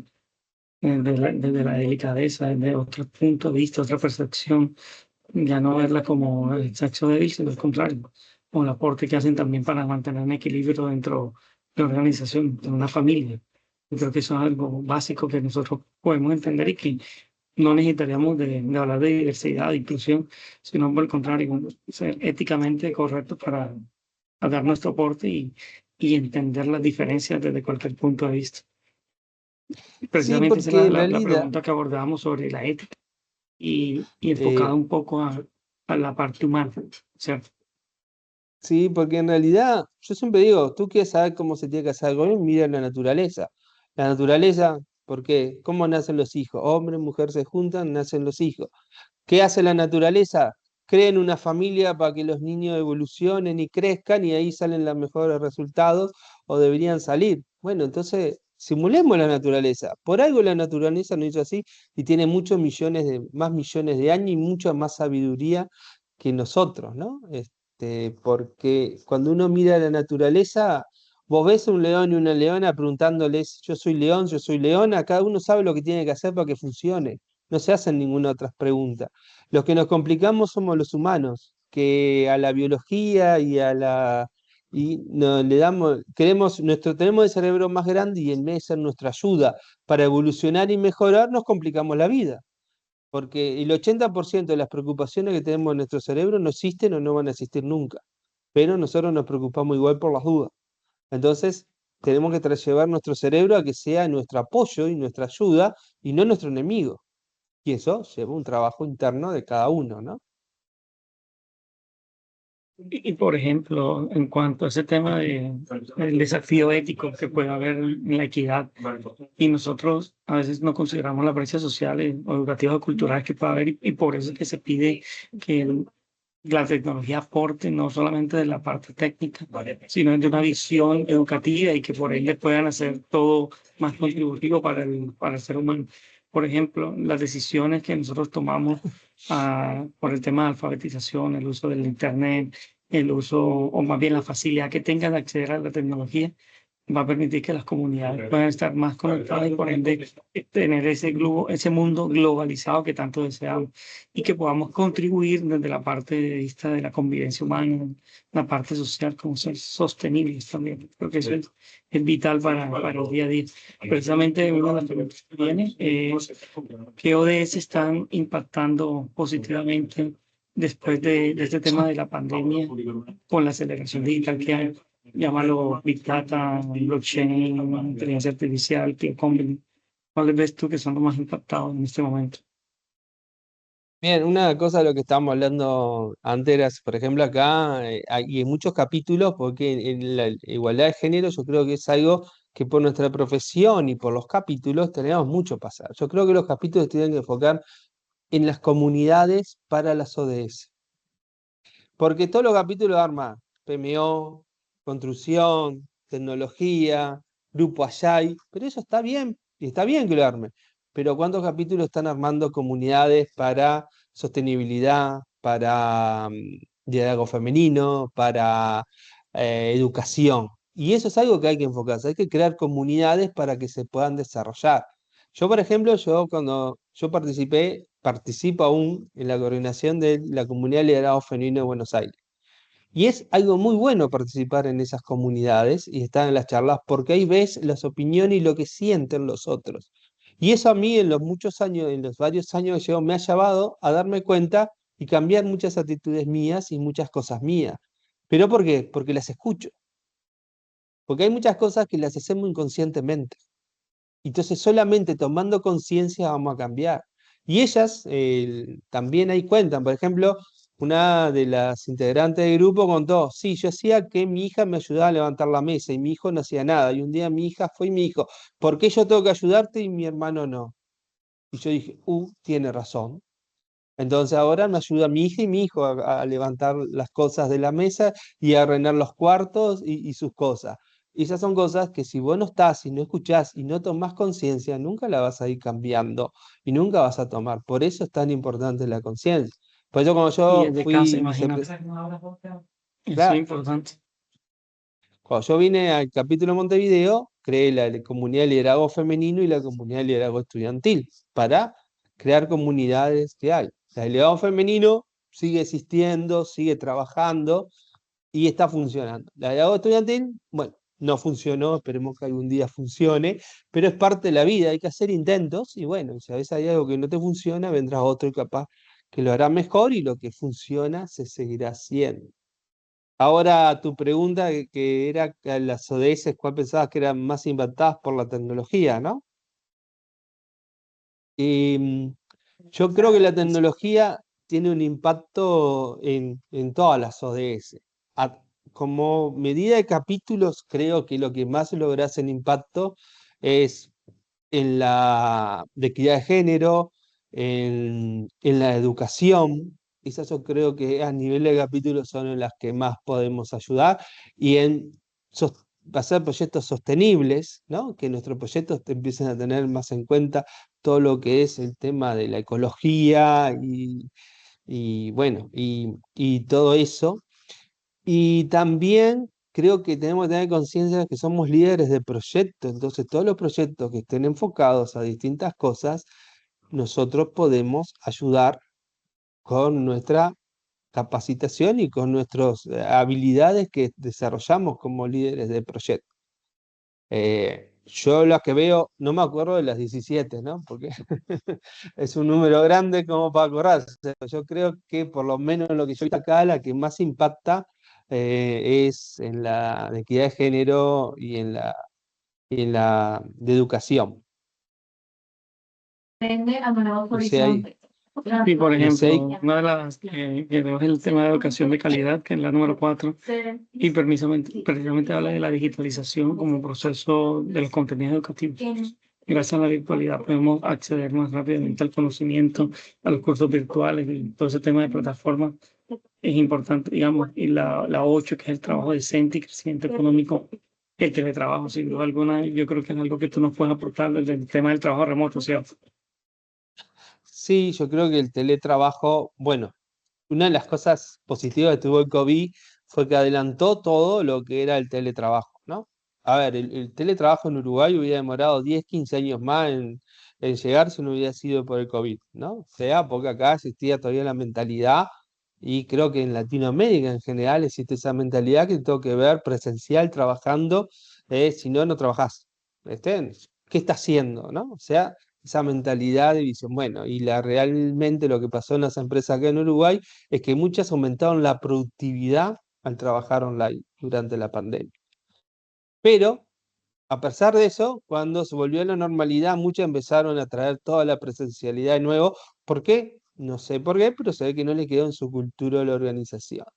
desde la delicadeza, desde otro punto de vista, otra percepción, ya no verla como el sexo débil, sino al contrario, como el aporte que hacen también para mantener un equilibrio dentro de la organización, de una familia. Yo creo que eso es algo básico que nosotros podemos entender y que no necesitaríamos de hablar de diversidad, de inclusión, sino por el contrario, ser éticamente correctos para dar nuestro aporte y entender las diferencias desde cualquier punto de vista. Sí, Precisamente esa es porque en la realidad, pregunta que abordábamos sobre la ética y enfocada eh, un poco a la parte humana, ¿cierto? sí, porque en realidad, yo siempre digo, tú quieres saber cómo se tiene que hacer algo, mira la naturaleza. La naturaleza, ¿por qué? ¿Cómo nacen los hijos? Hombre y mujer se juntan, nacen los hijos. ¿Qué hace la naturaleza? Creen una familia para que los niños evolucionen y crezcan y ahí salen los mejores resultados o deberían salir. Bueno, entonces simulemos la naturaleza. Por algo la naturaleza no hizo así y tiene más millones de años y mucha más sabiduría que nosotros, ¿no? Porque cuando uno mira la naturaleza, Vos ves un león y una leona preguntándoles, yo soy leona, cada uno sabe lo que tiene que hacer para que funcione. No se hacen ninguna otra pregunta. Los que nos complicamos somos los humanos, que a la biología y a la y no, le damos, tenemos el cerebro más grande y en vez de ser nuestra ayuda para evolucionar y mejorar, nos complicamos la vida. Porque el 80% de las preocupaciones que tenemos en nuestro cerebro no existen o no van a existir nunca. Pero nosotros nos preocupamos igual por las dudas. Entonces, tenemos que llevar nuestro cerebro a que sea nuestro apoyo y nuestra ayuda y no nuestro enemigo. Y eso lleva un trabajo interno de cada uno, ¿no? Por ejemplo, en cuanto a ese tema del desafío ético que puede haber en la equidad, y nosotros a veces no consideramos las brechas sociales o educativas o culturales que puede haber, y por eso es que se pide que la tecnología aporte no solamente de la parte técnica, sino de una visión educativa y que por ende puedan hacer todo más contributivo para el ser humano. Por ejemplo, las decisiones que nosotros tomamos por el tema de alfabetización, el uso del Internet, el uso, o más bien la facilidad que tengan de acceder a la tecnología, va a permitir que las comunidades puedan estar más conectadas y por ende tener ese mundo globalizado que tanto deseamos y que podamos contribuir desde la parte de vista de la convivencia humana, la parte social, como ser sostenibles también. Creo que eso es vital para el día a día. Precisamente una de las preguntas que viene es ¿qué ODS están impactando positivamente después de este tema de la pandemia con la aceleración digital que hay? Llámalo Big Data, blockchain, inteligencia artificial, cloud computing. ¿Cuáles ves tú que son los más impactados en este momento? Bien, una cosa de lo que estábamos hablando antes era, por ejemplo, acá, y en muchos capítulos, porque en la igualdad de género yo creo que es algo que por nuestra profesión y por los capítulos tenemos mucho pasar. Yo creo que los capítulos tienen que enfocar en las comunidades para las ODS. Porque todos los capítulos arman PMO, construcción, tecnología, grupo Agile, pero eso está bien, y está bien que lo armen. Pero ¿cuántos capítulos están armando comunidades para sostenibilidad, para liderazgo femenino, para educación? Y eso es algo que hay que enfocarse, hay que crear comunidades para que se puedan desarrollar. Yo, por ejemplo, cuando yo participo aún en la coordinación de la comunidad de liderazgo femenino de Buenos Aires. Y es algo muy bueno participar en esas comunidades y estar en las charlas, porque ahí ves las opiniones y lo que sienten los otros. Y eso a mí en los muchos años, en los varios años que llevo, me ha llevado a darme cuenta y cambiar muchas actitudes mías y muchas cosas mías. ¿Pero por qué? Porque las escucho. Porque hay muchas cosas que las hacemos inconscientemente. Entonces solamente tomando conciencia vamos a cambiar. Y ellas también ahí cuentan, por ejemplo, una de las integrantes del grupo contó, sí, yo hacía que mi hija me ayudaba a levantar la mesa y mi hijo no hacía nada. Y un día mi hija fue y me dijo, ¿por qué yo tengo que ayudarte y mi hermano no? Y yo dije, tiene razón. Entonces ahora me ayuda mi hija y mi hijo a levantar las cosas de la mesa y a ordenar los cuartos y sus cosas. Y esas son cosas que si vos no estás y no escuchás y no tomás conciencia, nunca la vas a ir cambiando y nunca vas a tomar. Por eso es tan importante la conciencia. Por eso cuando Y yo desde casa, fui imagínate. Eso es claro, importante. cuando yo vine al capítulo de Montevideo, creé la comunidad de liderazgo femenino y la comunidad de liderazgo estudiantil para crear comunidades que hay. El liderazgo femenino sigue existiendo, sigue trabajando y está funcionando. La liderazgo estudiantil, bueno, no funcionó, esperemos que algún día funcione, pero es parte de la vida, hay que hacer intentos y bueno, si a veces hay algo que no te funciona, vendrá otro y capaz que lo hará mejor y lo que funciona se seguirá haciendo. Ahora tu pregunta que era que las ODS, ¿cuál pensabas que eran más impactadas por la tecnología, no? Y yo creo que la tecnología tiene un impacto en todas las ODS. Como medida de capítulos, creo que lo que más logra hacer impacto es en la de equidad de género, en la educación. Esas yo creo que a nivel de capítulos son en las que más podemos ayudar y en hacer proyectos sostenibles, ¿no? Que nuestros proyectos empiecen a tener más en cuenta todo lo que es el tema de la ecología y bueno, y todo eso. Y también creo que tenemos que tener conciencia de que somos líderes de proyectos, entonces todos los proyectos que estén enfocados a distintas cosas, nosotros podemos ayudar con nuestra capacitación y con nuestras habilidades que desarrollamos como líderes de proyecto. Yo las que veo, no me acuerdo de las 17, ¿no? Porque es un número grande como para acordarse. Yo creo que por lo menos lo que yo he acá, la que más impacta es en la de equidad de género y en la de educación. O sea, Sí, por no ejemplo, sé, una de las que veo es el tema de educación de calidad, que es la número 4, y precisamente habla de la digitalización como proceso de los contenidos educativos. Gracias a la virtualidad podemos acceder más rápidamente al conocimiento, a los cursos virtuales, y todo ese tema de plataformas es importante, digamos, y la 8, que es el trabajo decente y crecimiento económico, el teletrabajo, sin duda alguna, yo creo que es algo que tú nos puedes aportar desde el tema del trabajo remoto, ¿cierto? sí, yo creo que el teletrabajo, bueno, una de las cosas positivas que tuvo el COVID fue que adelantó todo lo que era el teletrabajo, ¿no? A ver, el teletrabajo en Uruguay hubiera demorado 10, 15 años más en llegar si no hubiera sido por el COVID, ¿no? O sea, porque acá existía todavía la mentalidad, y creo que en Latinoamérica en general existe esa mentalidad que tengo que ver presencial trabajando, si no, no trabajás. ¿Viste? ¿Qué está haciendo, no? O sea, esa mentalidad de visión. Bueno, y realmente lo que pasó en las empresas acá en Uruguay es que muchas aumentaron la productividad al trabajar online durante la pandemia. Pero, a pesar de eso, cuando se volvió a la normalidad, muchas empezaron a traer toda la presencialidad de nuevo. ¿Por qué? No sé por qué, pero se ve que no le quedó en su cultura la organización.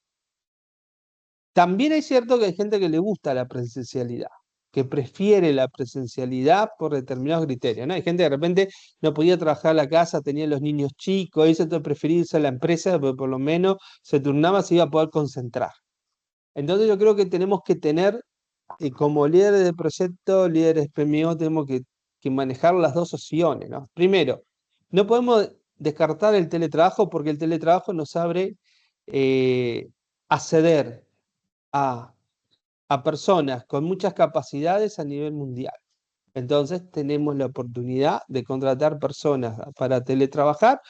También es cierto que hay gente que le gusta la presencialidad, que prefiere la presencialidad por determinados criterios, ¿no? Hay gente que de repente no podía trabajar a la casa, tenía los niños chicos, y eso te prefería irse a la empresa, pero por lo menos se turnaba, se iba a poder concentrar. Entonces yo creo que tenemos que tener, como líderes de proyecto, líderes PMO, tenemos que manejar las dos opciones, ¿no? Primero, no podemos descartar el teletrabajo porque el teletrabajo nos abre acceder a, a personas con muchas capacidades a nivel mundial. Entonces tenemos la oportunidad de contratar personas para teletrabajar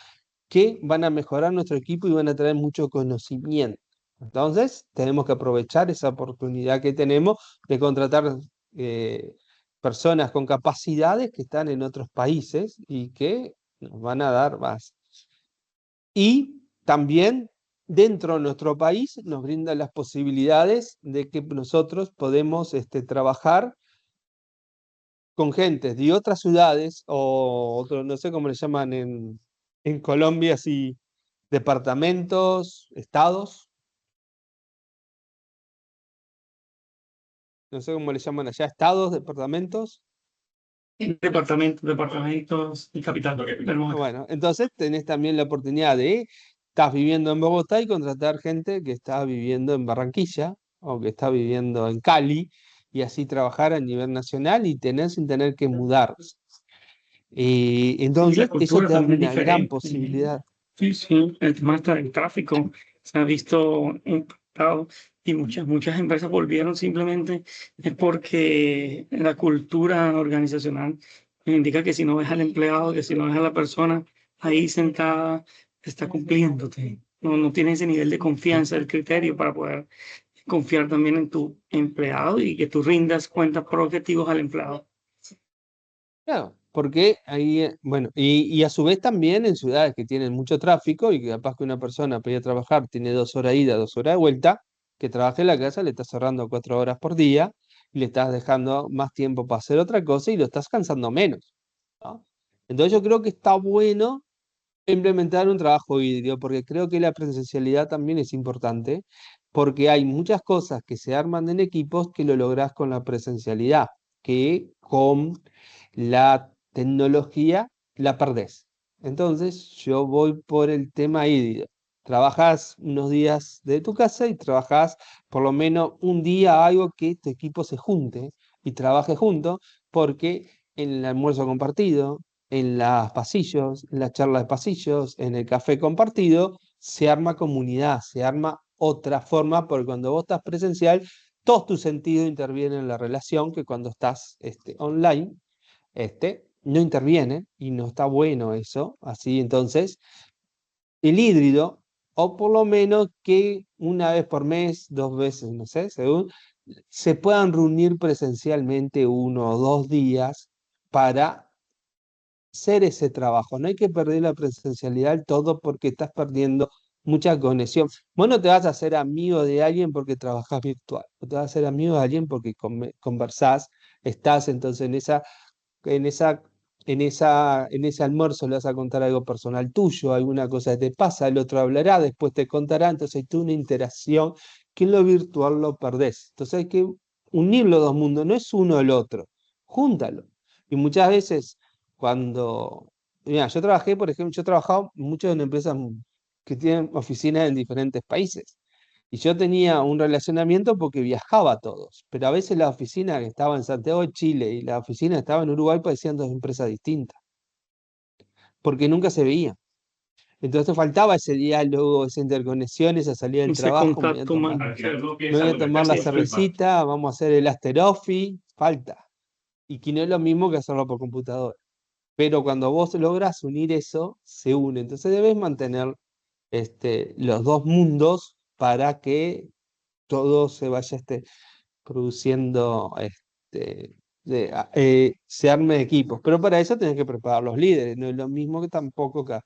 que van a mejorar nuestro equipo y van a traer mucho conocimiento. Entonces tenemos que aprovechar esa oportunidad que tenemos de contratar personas con capacidades que están en otros países y que nos van a dar más. Y también dentro de nuestro país nos brinda las posibilidades de que nosotros podemos trabajar con gente de otras ciudades o otro, no sé cómo le llaman en Colombia, así, departamentos, estados, no sé cómo le llaman allá, estados, departamentos. Departamentos y capital. Bueno, entonces tenés también la oportunidad de, estás viviendo en Bogotá y contratar gente que está viviendo en Barranquilla o que está viviendo en Cali y así trabajar a nivel nacional y tener sin tener que mudarse. Y Y la entonces eso cultura te abre también es una gran diferente. posibilidad. Sí, sí, el tema hasta del tráfico se ha visto impactado y muchas empresas volvieron simplemente porque la cultura organizacional indica que si no ves al empleado, que si no ves a la persona ahí sentada, está cumpliéndote. No tiene ese nivel de confianza, el criterio para poder confiar también en tu empleado y que tú rindas cuentas por objetivos al empleado. Claro, porque ahí, bueno, y a su vez también en ciudades que tienen mucho tráfico y que capaz que una persona para ir a trabajar tiene 2 horas ida, 2 horas de vuelta, que trabaje en la casa le estás ahorrando 4 horas por día y le estás dejando más tiempo para hacer otra cosa y lo estás cansando menos, ¿no? Entonces yo creo que está bueno implementar un trabajo híbrido, porque creo que la presencialidad también es importante, porque hay muchas cosas que se arman en equipos que lo lográs con la presencialidad, que con la tecnología la perdés. Entonces yo voy por el tema híbrido. Trabajas unos días de tu casa y trabajas por lo menos un día algo que tu equipo se junte y trabaje juntos, porque en el almuerzo compartido, en los pasillos, en las charlas de pasillos, en el café compartido, se arma comunidad, se arma otra forma, porque cuando vos estás presencial, todos tus sentidos intervienen en la relación, que cuando estás online, no intervienen y no está bueno eso. Así entonces, el híbrido, o por lo menos que una vez por mes, 2 veces, no sé, según, se puedan reunir presencialmente 1 o 2 días para hacer ese trabajo. No hay que perder la presencialidad del todo porque estás perdiendo mucha conexión. Vos no te vas a hacer amigo de alguien porque trabajas virtual, o te vas a hacer amigo de alguien porque conversás, estás entonces en esa, en ese almuerzo le vas a contar algo personal tuyo, alguna cosa que te pasa, el otro hablará, después te contará, entonces hay toda una interacción que en lo virtual lo perdés. Entonces hay que unir los dos mundos, no es uno el otro, júntalo. Y muchas veces cuando, mira, yo trabajé, por ejemplo, yo he trabajado mucho en empresas que tienen oficinas en diferentes países. Y yo tenía un relacionamiento porque viajaba a todos, pero a veces la oficina que estaba en Santiago de Chile y la oficina que estaba en Uruguay parecían dos empresas distintas, porque nunca se veían. Entonces faltaba ese diálogo, esa interconexión, esa salida del Ese trabajo, contacto humano. me voy a tomar la cervecita, vamos a hacer el after office, falta. Y que no es lo mismo que hacerlo por computadora. Pero cuando vos logras unir eso, se une. Entonces debes mantener los dos mundos para que todo se vaya produciendo, se arme equipos. Pero para eso tenés que preparar los líderes. No es lo mismo que tampoco que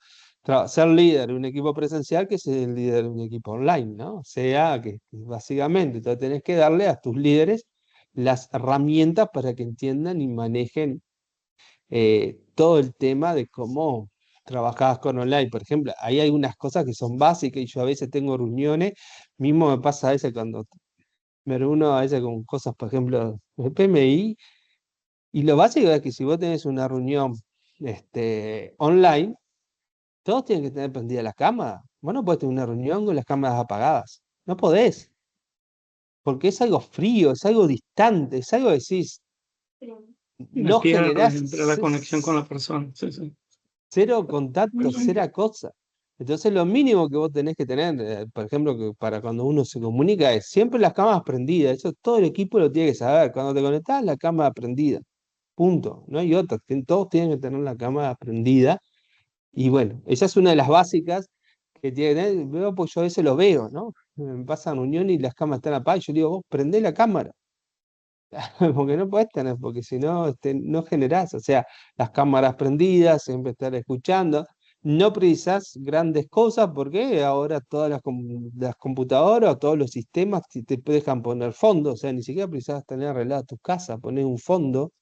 ser líder de un equipo presencial que ser el líder de un equipo online, ¿no? O sea, que básicamente entonces tenés que darle a tus líderes las herramientas para que entiendan y manejen todo el tema de cómo trabajabas con online. Por ejemplo, hay algunas cosas que son básicas y yo a veces tengo reuniones, mismo me pasa a veces cuando me reúno a veces con cosas, por ejemplo, de PMI, y lo básico es que si vos tenés una reunión online, todos tienen que tener prendida la cámara. Vos no podés tener una reunión con las cámaras apagadas. No podés, porque es algo frío, es algo distante, es algo que decís, Me no pierde generás entre la conexión con la persona. Sí, sí. cero contacto, cero cosa. Entonces lo mínimo que vos tenés que tener, por ejemplo, que para cuando uno se comunica es siempre las cámaras prendidas. Eso todo el equipo lo tiene que saber. Cuando te conectás, la cámara prendida. Punto. No hay otra. Todos tienen que tener la cámara prendida. Y bueno, esa es una de las básicas que tiene que tener. Veo, pues yo a veces lo veo, ¿no? Me pasan reunión y las cámaras están apagadas. Y yo digo, vos prendé la cámara. Porque no puedes tener, porque si no, no generás, o sea, las cámaras prendidas, siempre estar escuchando, no precisas grandes cosas porque ahora todas las computadoras o todos los sistemas te dejan poner fondo, o sea, ni siquiera precisas tener arreglada tu casa, poner un fondo,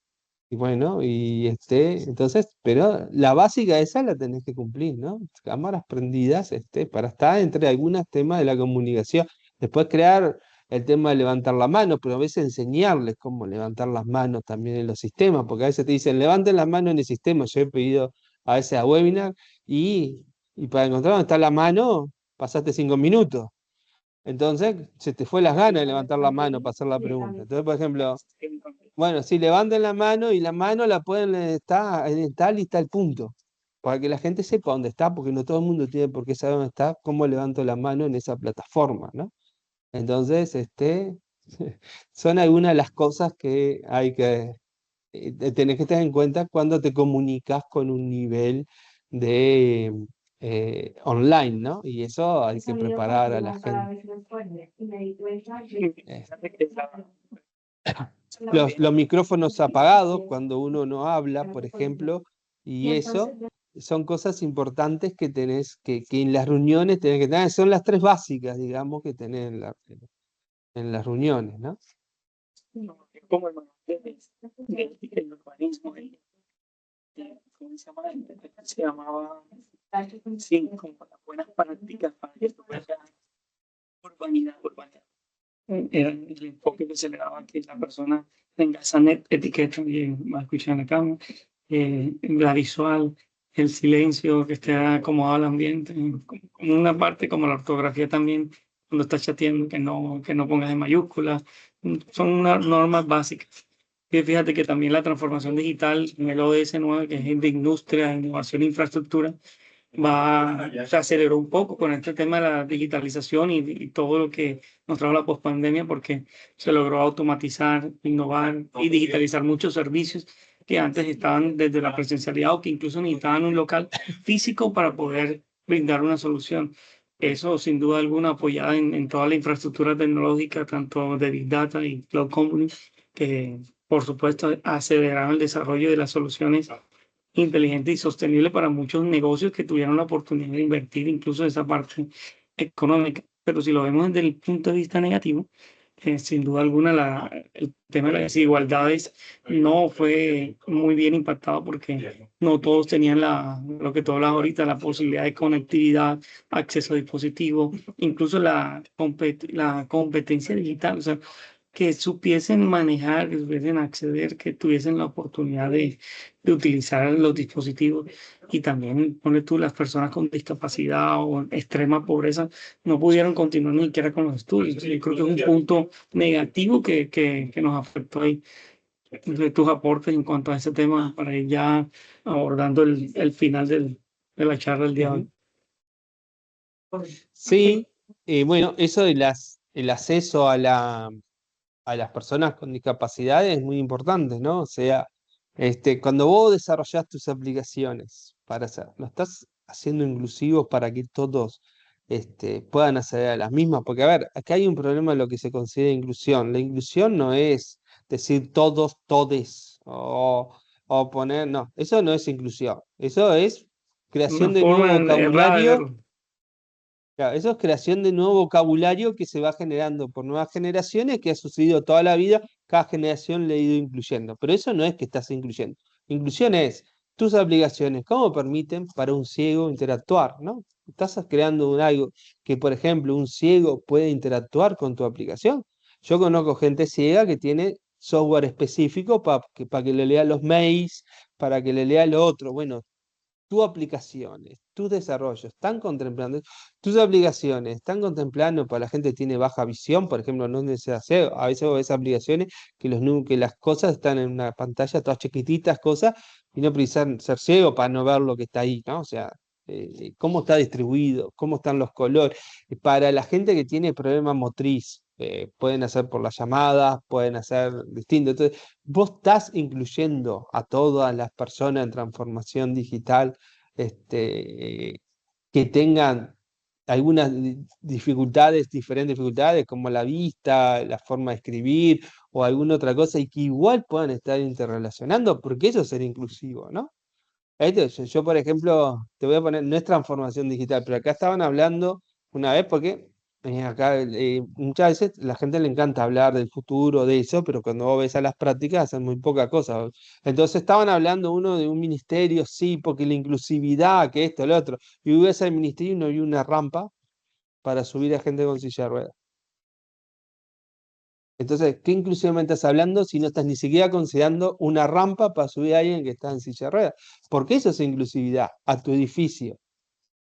y bueno, entonces, pero la básica esa la tenés que cumplir, ¿no? Cámaras prendidas, para estar entre algunos temas de la comunicación. Después crear el tema de levantar la mano, pero a veces enseñarles cómo levantar las manos también en los sistemas, porque a veces te dicen, levanten las manos en el sistema. Yo he pedido a veces a webinar y para encontrar dónde está la mano, pasaste 5 minutos. Entonces, se te fue las ganas de levantar la mano para hacer la pregunta. Entonces, por ejemplo, bueno, si levanten la mano y la mano la pueden estar en tal y tal punto, para que la gente sepa dónde está, porque no todo el mundo tiene por qué saber dónde está, cómo levanto la mano en esa plataforma, ¿no? Entonces, son algunas de las cosas que hay que tener que tener en cuenta cuando te comunicas con un nivel de online, ¿no? Y eso hay que preparar a la gente. Eh, los micrófonos apagados cuando uno no habla, por ejemplo, y eso son cosas importantes que tenés que en las reuniones tenés que tener, son las tres básicas, digamos, que tenés en las reuniones, ¿no? Como el manual del urbanismo, ¿cómo se llama? Se llamaba, sí, como las buenas prácticas para que esto fuera urbanidad. Era el enfoque que se le daba a que la persona tenga esa etiqueta bien va a escuchar en la cámara, la visual, el silencio, que esté acomodado al ambiente, como una parte como la ortografía también, cuando estás chateando, que no pongas en mayúsculas, son unas normas básicas. Y fíjate que también la transformación digital en el ODS 9, que es de industria, innovación e infraestructura, se aceleró un poco con este tema de la digitalización y todo lo que nos trajo la pospandemia, porque se logró automatizar, innovar y digitalizar muchos servicios que antes estaban desde la presencialidad o que incluso necesitaban un local físico para poder brindar una solución. Eso, sin duda alguna, apoyada en toda la infraestructura tecnológica, tanto de Big Data y Cloud Computing, que por supuesto aceleraron el desarrollo de las soluciones inteligente y sostenible para muchos negocios que tuvieron la oportunidad de invertir incluso esa parte económica. Pero si lo vemos desde el punto de vista negativo, sin duda alguna el tema de las desigualdades no fue muy bien impactado porque no todos tenían lo que tú hablas ahorita, la posibilidad de conectividad, acceso a dispositivos, incluso la competencia digital. O sea, que supiesen manejar, que supiesen acceder, que tuviesen la oportunidad de utilizar los dispositivos. Y también, ponle tú, las personas con discapacidad o extrema pobreza no pudieron continuar ni siquiera con los estudios. Yo creo que es un punto negativo que nos afectó ahí. De tus aportes en cuanto a ese tema para ir ya abordando el final de la charla del día de Ujú. hoy. Sí, bueno, eso de el acceso a las personas con discapacidades es muy importante, ¿no? O sea, cuando vos desarrollás tus aplicaciones para hacer, lo estás haciendo inclusivos para que todos puedan acceder a las mismas, porque a ver, acá hay un problema de lo que se considera inclusión. La inclusión no es decir todos, todes, o poner, no, eso no es inclusión, eso es Una creación de nuevo forma errada de vocabulario. verlo. Claro, eso es creación de nuevo vocabulario que se va generando por nuevas generaciones, que ha sucedido toda la vida, cada generación le ha ido incluyendo. Pero eso no es que estás incluyendo. Inclusión es tus aplicaciones, cómo permiten para un ciego interactuar, ¿no? Estás creando algo que, por ejemplo, un ciego puede interactuar con tu aplicación. Yo conozco gente ciega que tiene software específico para que le lea los mails, para que le lea lo otro. Bueno, tus aplicaciones, tus desarrollos, están contemplando, tus aplicaciones están contemplando para la gente que tiene baja visión, por ejemplo, no necesita hacer, a veces vos ves aplicaciones que las cosas están en una pantalla, todas chiquititas, cosas, y no precisan ser ciego para no ver lo que está ahí, ¿no? O sea, cómo está distribuido, cómo están los colores. Para la gente que tiene problema motriz, pueden hacer por las llamadas, pueden hacer distinto. Entonces, vos estás incluyendo a todas las personas en transformación digital, que tengan algunas dificultades, diferentes dificultades, como la vista, la forma de escribir o alguna otra cosa, y que igual puedan estar interrelacionando, porque eso es ser inclusivo, ¿no? Yo, por ejemplo, te voy a poner, no es transformación digital, pero acá estaban hablando una vez, porque acá muchas veces la gente le encanta hablar del futuro, de eso, pero cuando vos ves a las prácticas hacen muy poca cosa. Entonces estaban hablando uno de un ministerio, sí, porque la inclusividad, que esto, lo otro, y ves al ministerio y no vi una rampa para subir a gente con silla de ruedas. Entonces, ¿qué inclusivamente estás hablando si no estás ni siquiera considerando una rampa para subir a alguien que está en silla de ruedas? Porque eso es inclusividad, a tu edificio.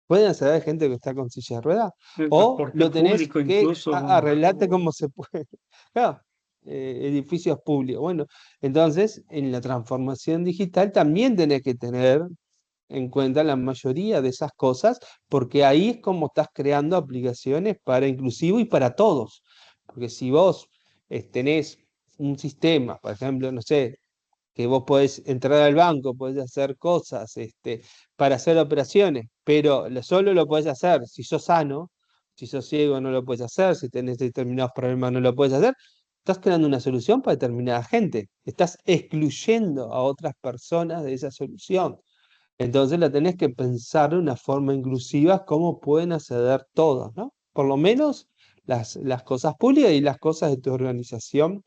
¿Pueden acceder gente que está con silla de ruedas? El O transporte lo tenés público que incluso. arreglarte como se puede. Claro, edificios públicos. Bueno, entonces, en la transformación digital también tenés que tener en cuenta la mayoría de esas cosas, porque ahí es como estás creando aplicaciones para inclusivo y para todos. Porque si vos tenés un sistema, por ejemplo, no sé, que vos podés entrar al banco, podés hacer cosas para hacer operaciones, pero solo lo podés hacer si sos sano, si sos ciego no lo puedes hacer, si tenés determinados problemas no lo puedes hacer. Estás creando una solución para determinada gente, estás excluyendo a otras personas de esa solución. Entonces la tenés que pensar de una forma inclusiva cómo pueden acceder todos, ¿no? Por lo menos las cosas públicas y las cosas de tu organización,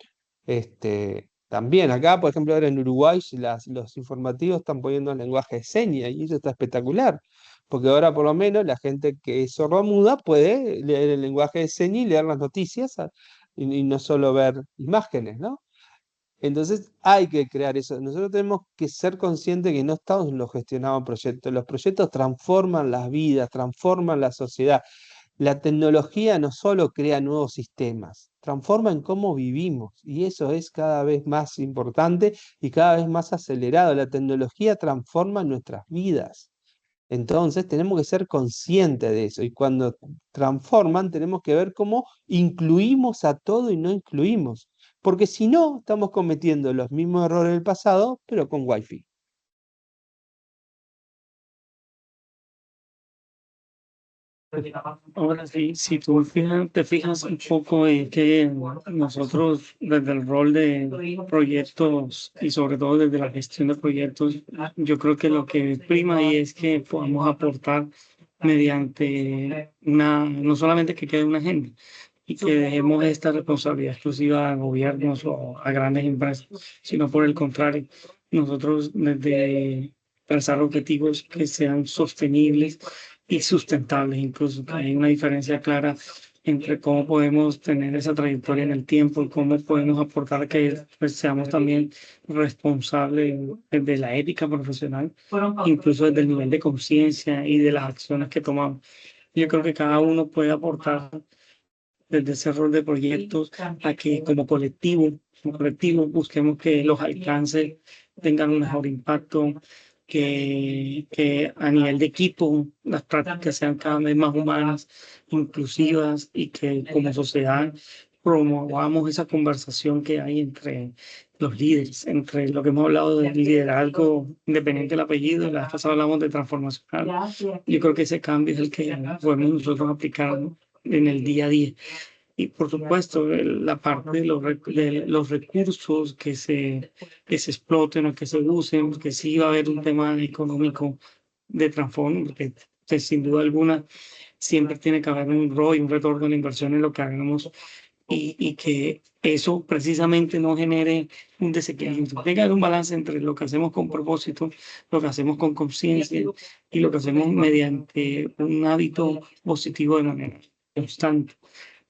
también. Acá, por ejemplo, ahora en Uruguay, los informativos están poniendo el lenguaje de señas y eso está espectacular. Porque ahora por lo menos la gente que es sordomuda puede leer el lenguaje de señas y leer las noticias, y no solo ver imágenes, ¿no? Entonces hay que crear eso. Nosotros tenemos que ser conscientes que no estamos en los gestionados proyectos. Los proyectos transforman las vidas, transforman la sociedad. La tecnología no solo crea nuevos sistemas, transforma en cómo vivimos. Y eso es cada vez más importante y cada vez más acelerado. La tecnología transforma nuestras vidas. Entonces tenemos que ser conscientes de eso y cuando transforman tenemos que ver cómo incluimos a todo y no incluimos, porque si no estamos cometiendo los mismos errores del pasado, pero con Wi-Fi. Ahora sí, si tú te fijas un poco en que nosotros desde el rol de proyectos y sobre todo desde la gestión de proyectos, yo creo que lo que prima ahí es que podamos aportar mediante no solamente que quede una agenda y que dejemos esta responsabilidad exclusiva a gobiernos o a grandes empresas, sino por el contrario, nosotros desde trazar objetivos que sean sostenibles y sustentables, incluso que hay una diferencia clara entre cómo podemos tener esa trayectoria en el tiempo y cómo podemos aportar que pues, seamos también responsables de la ética profesional, incluso desde el nivel de conciencia y de las acciones que tomamos. Yo creo que cada uno puede aportar desde ese rol de proyectos a que como colectivo busquemos que los alcances tengan un mejor impacto, que a nivel de equipo las prácticas sean cada vez más humanas, inclusivas y que como sociedad promovamos esa conversación que hay entre los líderes, entre lo que hemos hablado del liderazgo independiente del apellido, la vez pasada hablamos de transformacional. Yo creo que ese cambio es el que podemos nosotros aplicar en el día a día. Y por supuesto, la parte de los recursos que se exploten o que se usen, porque sí va a haber un tema económico de transformación, porque sin duda alguna siempre tiene que haber un ROI, un retorno de la inversión en lo que hagamos y que eso precisamente no genere un desequilibrio. Tiene que haber un balance entre lo que hacemos con propósito, lo que hacemos con conciencia y lo que hacemos mediante un hábito positivo de manera constante.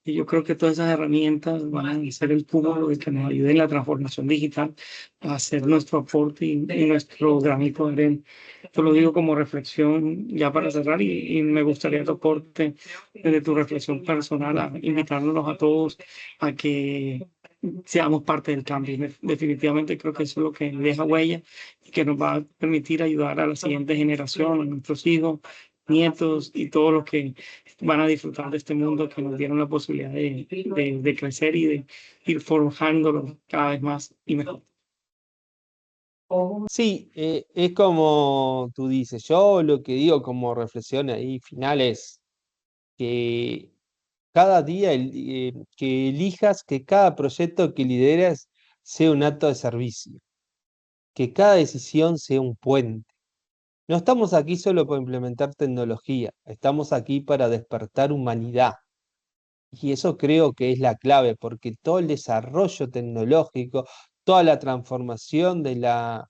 Y yo creo que todas esas herramientas van a ser el cúmulo de que nos ayude en la transformación digital a hacer nuestro aporte y nuestro granito de arena. Esto lo digo como reflexión ya para cerrar y me gustaría tu aporte desde tu reflexión personal a invitarnos a todos a que seamos parte del cambio. Definitivamente creo que eso es lo que deja huella y que nos va a permitir ayudar a la siguiente generación, a nuestros hijos, nietos y todos los que van a disfrutar de este mundo que nos dieron la posibilidad de crecer y de ir forjándolo cada vez más y mejor. Sí, es como tú dices, yo lo que digo como reflexión ahí final es que cada día que elijas que cada proyecto que lideres sea un acto de servicio, que cada decisión sea un puente. No estamos aquí solo para implementar tecnología, estamos aquí para despertar humanidad. Y eso creo que es la clave, porque todo el desarrollo tecnológico, toda la transformación de la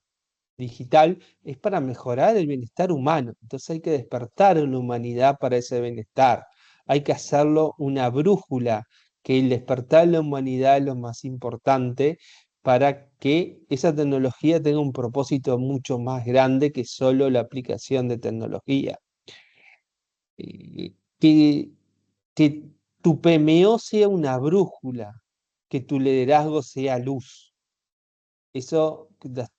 digital es para mejorar el bienestar humano. Entonces hay que despertar una humanidad para ese bienestar. Hay que hacerlo una brújula, que el despertar la humanidad es lo más importante para que esa tecnología tenga un propósito mucho más grande que solo la aplicación de tecnología. Eh, que, que tu PMO sea una brújula, que tu liderazgo sea luz. Eso,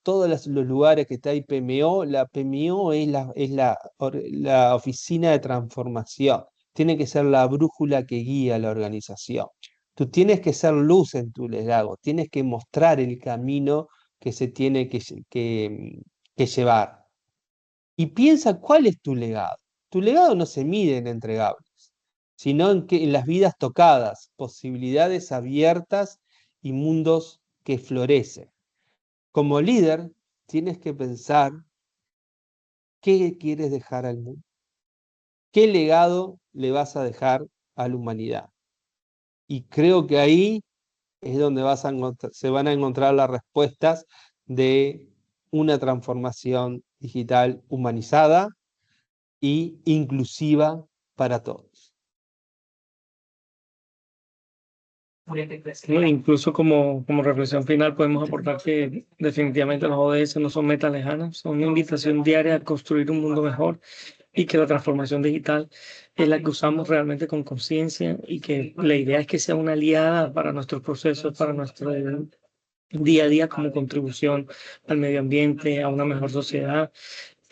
todos los lugares que está ahí PMO, la PMO la oficina de transformación. Tiene que ser la brújula que guía la organización. Tú tienes que ser luz en tu liderazgo, tienes que mostrar el camino que se tiene que llevar. Y piensa cuál es tu legado. Tu legado no se mide en entregables, sino en las vidas tocadas, posibilidades abiertas y mundos que florecen. Como líder, tienes que pensar qué quieres dejar al mundo, qué legado le vas a dejar a la humanidad. Y creo que ahí es donde se van a encontrar las respuestas de una transformación digital humanizada y inclusiva para todos. Incluso como reflexión final podemos aportar que definitivamente los ODS no son metas lejanas, son una invitación diaria a construir un mundo mejor y que la transformación digital es la que usamos realmente con conciencia y que la idea es que sea una aliada para nuestros procesos, para nuestro día a día como contribución al medio ambiente, a una mejor sociedad,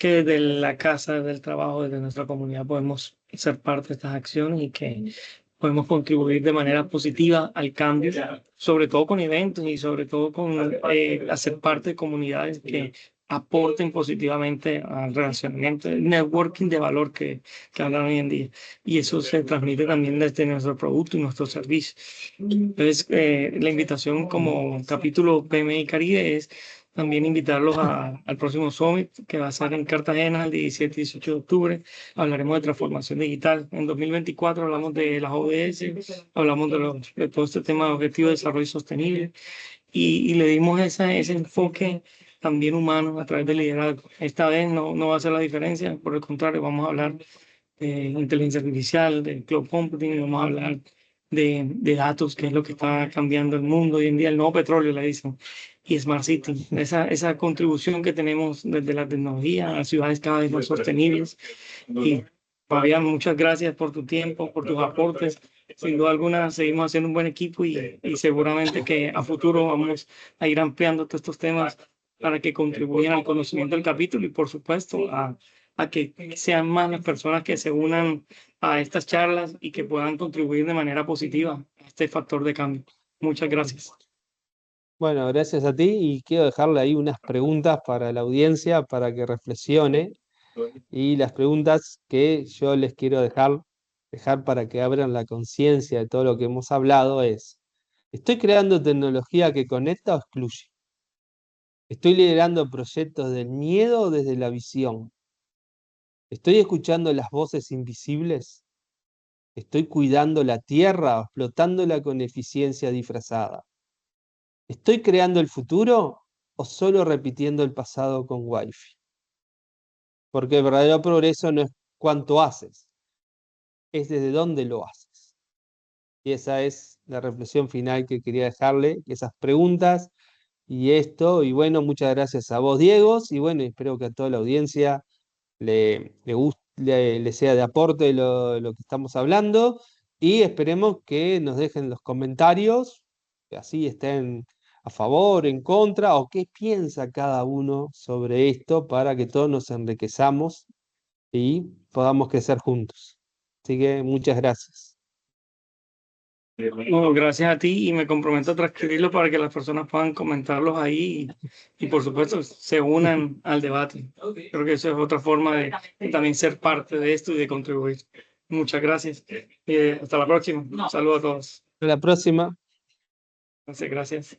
que desde la casa, desde el trabajo, desde nuestra comunidad podemos ser parte de estas acciones y que podemos contribuir de manera positiva al cambio, sobre todo con eventos y sobre todo con hacer parte de comunidades que aporten positivamente al relacionamiento, el networking de valor que hablan hoy en día. Y eso se transmite también desde nuestro producto y nuestro servicio. Entonces, la invitación como capítulo PMI Caribe es también invitarlos al próximo Summit que va a ser en Cartagena el 17 y 18 de octubre. Hablaremos de transformación digital. En 2024 hablamos de las ODS, hablamos de todo este tema de objetivos de desarrollo sostenible y le dimos ese enfoque también humano a través del liderazgo. Esta vez no va a ser la diferencia, por el contrario, vamos a hablar de inteligencia artificial, de cloud computing, vamos a hablar de datos, que es lo que está cambiando el mundo hoy en día, el nuevo petróleo, le dicen, y Smart City, esa contribución que tenemos desde la tecnología a ciudades cada vez más sostenibles. Y Fabián, muchas gracias por tu tiempo, por tus aportes. Sin duda alguna, seguimos haciendo un buen equipo y seguramente que a futuro vamos a ir ampliando todos estos temas para que contribuyan al conocimiento del capítulo y, por supuesto, a que sean más las personas que se unan a estas charlas y que puedan contribuir de manera positiva a este factor de cambio. Muchas gracias. Bueno, gracias a ti y quiero dejarle ahí unas preguntas para la audiencia para que reflexione y las preguntas que yo les quiero dejar para que abran la conciencia de todo lo que hemos hablado es, ¿estoy creando tecnología que conecta o excluye? ¿Estoy liderando proyectos del miedo o desde la visión? ¿Estoy escuchando las voces invisibles? ¿Estoy cuidando la tierra o explotándola con eficiencia disfrazada? ¿Estoy creando el futuro o solo repitiendo el pasado con Wi-Fi? Porque el verdadero progreso no es cuánto haces, es desde dónde lo haces. Y esa es la reflexión final que quería dejarle, esas preguntas y esto. Y bueno, muchas gracias a vos, Diego, y bueno, espero que a toda la audiencia le sea de aporte lo que estamos hablando y esperemos que nos dejen los comentarios, que así estén a favor, en contra, o qué piensa cada uno sobre esto para que todos nos enriquezamos y podamos crecer juntos. Así que muchas gracias. No, gracias a ti y me comprometo a transcribirlo para que las personas puedan comentarlos ahí y por supuesto se unan al debate. Creo que eso es otra forma de también ser parte de esto y de contribuir. Muchas gracias. Hasta la próxima. Un saludo a todos. Hasta la próxima. Gracias.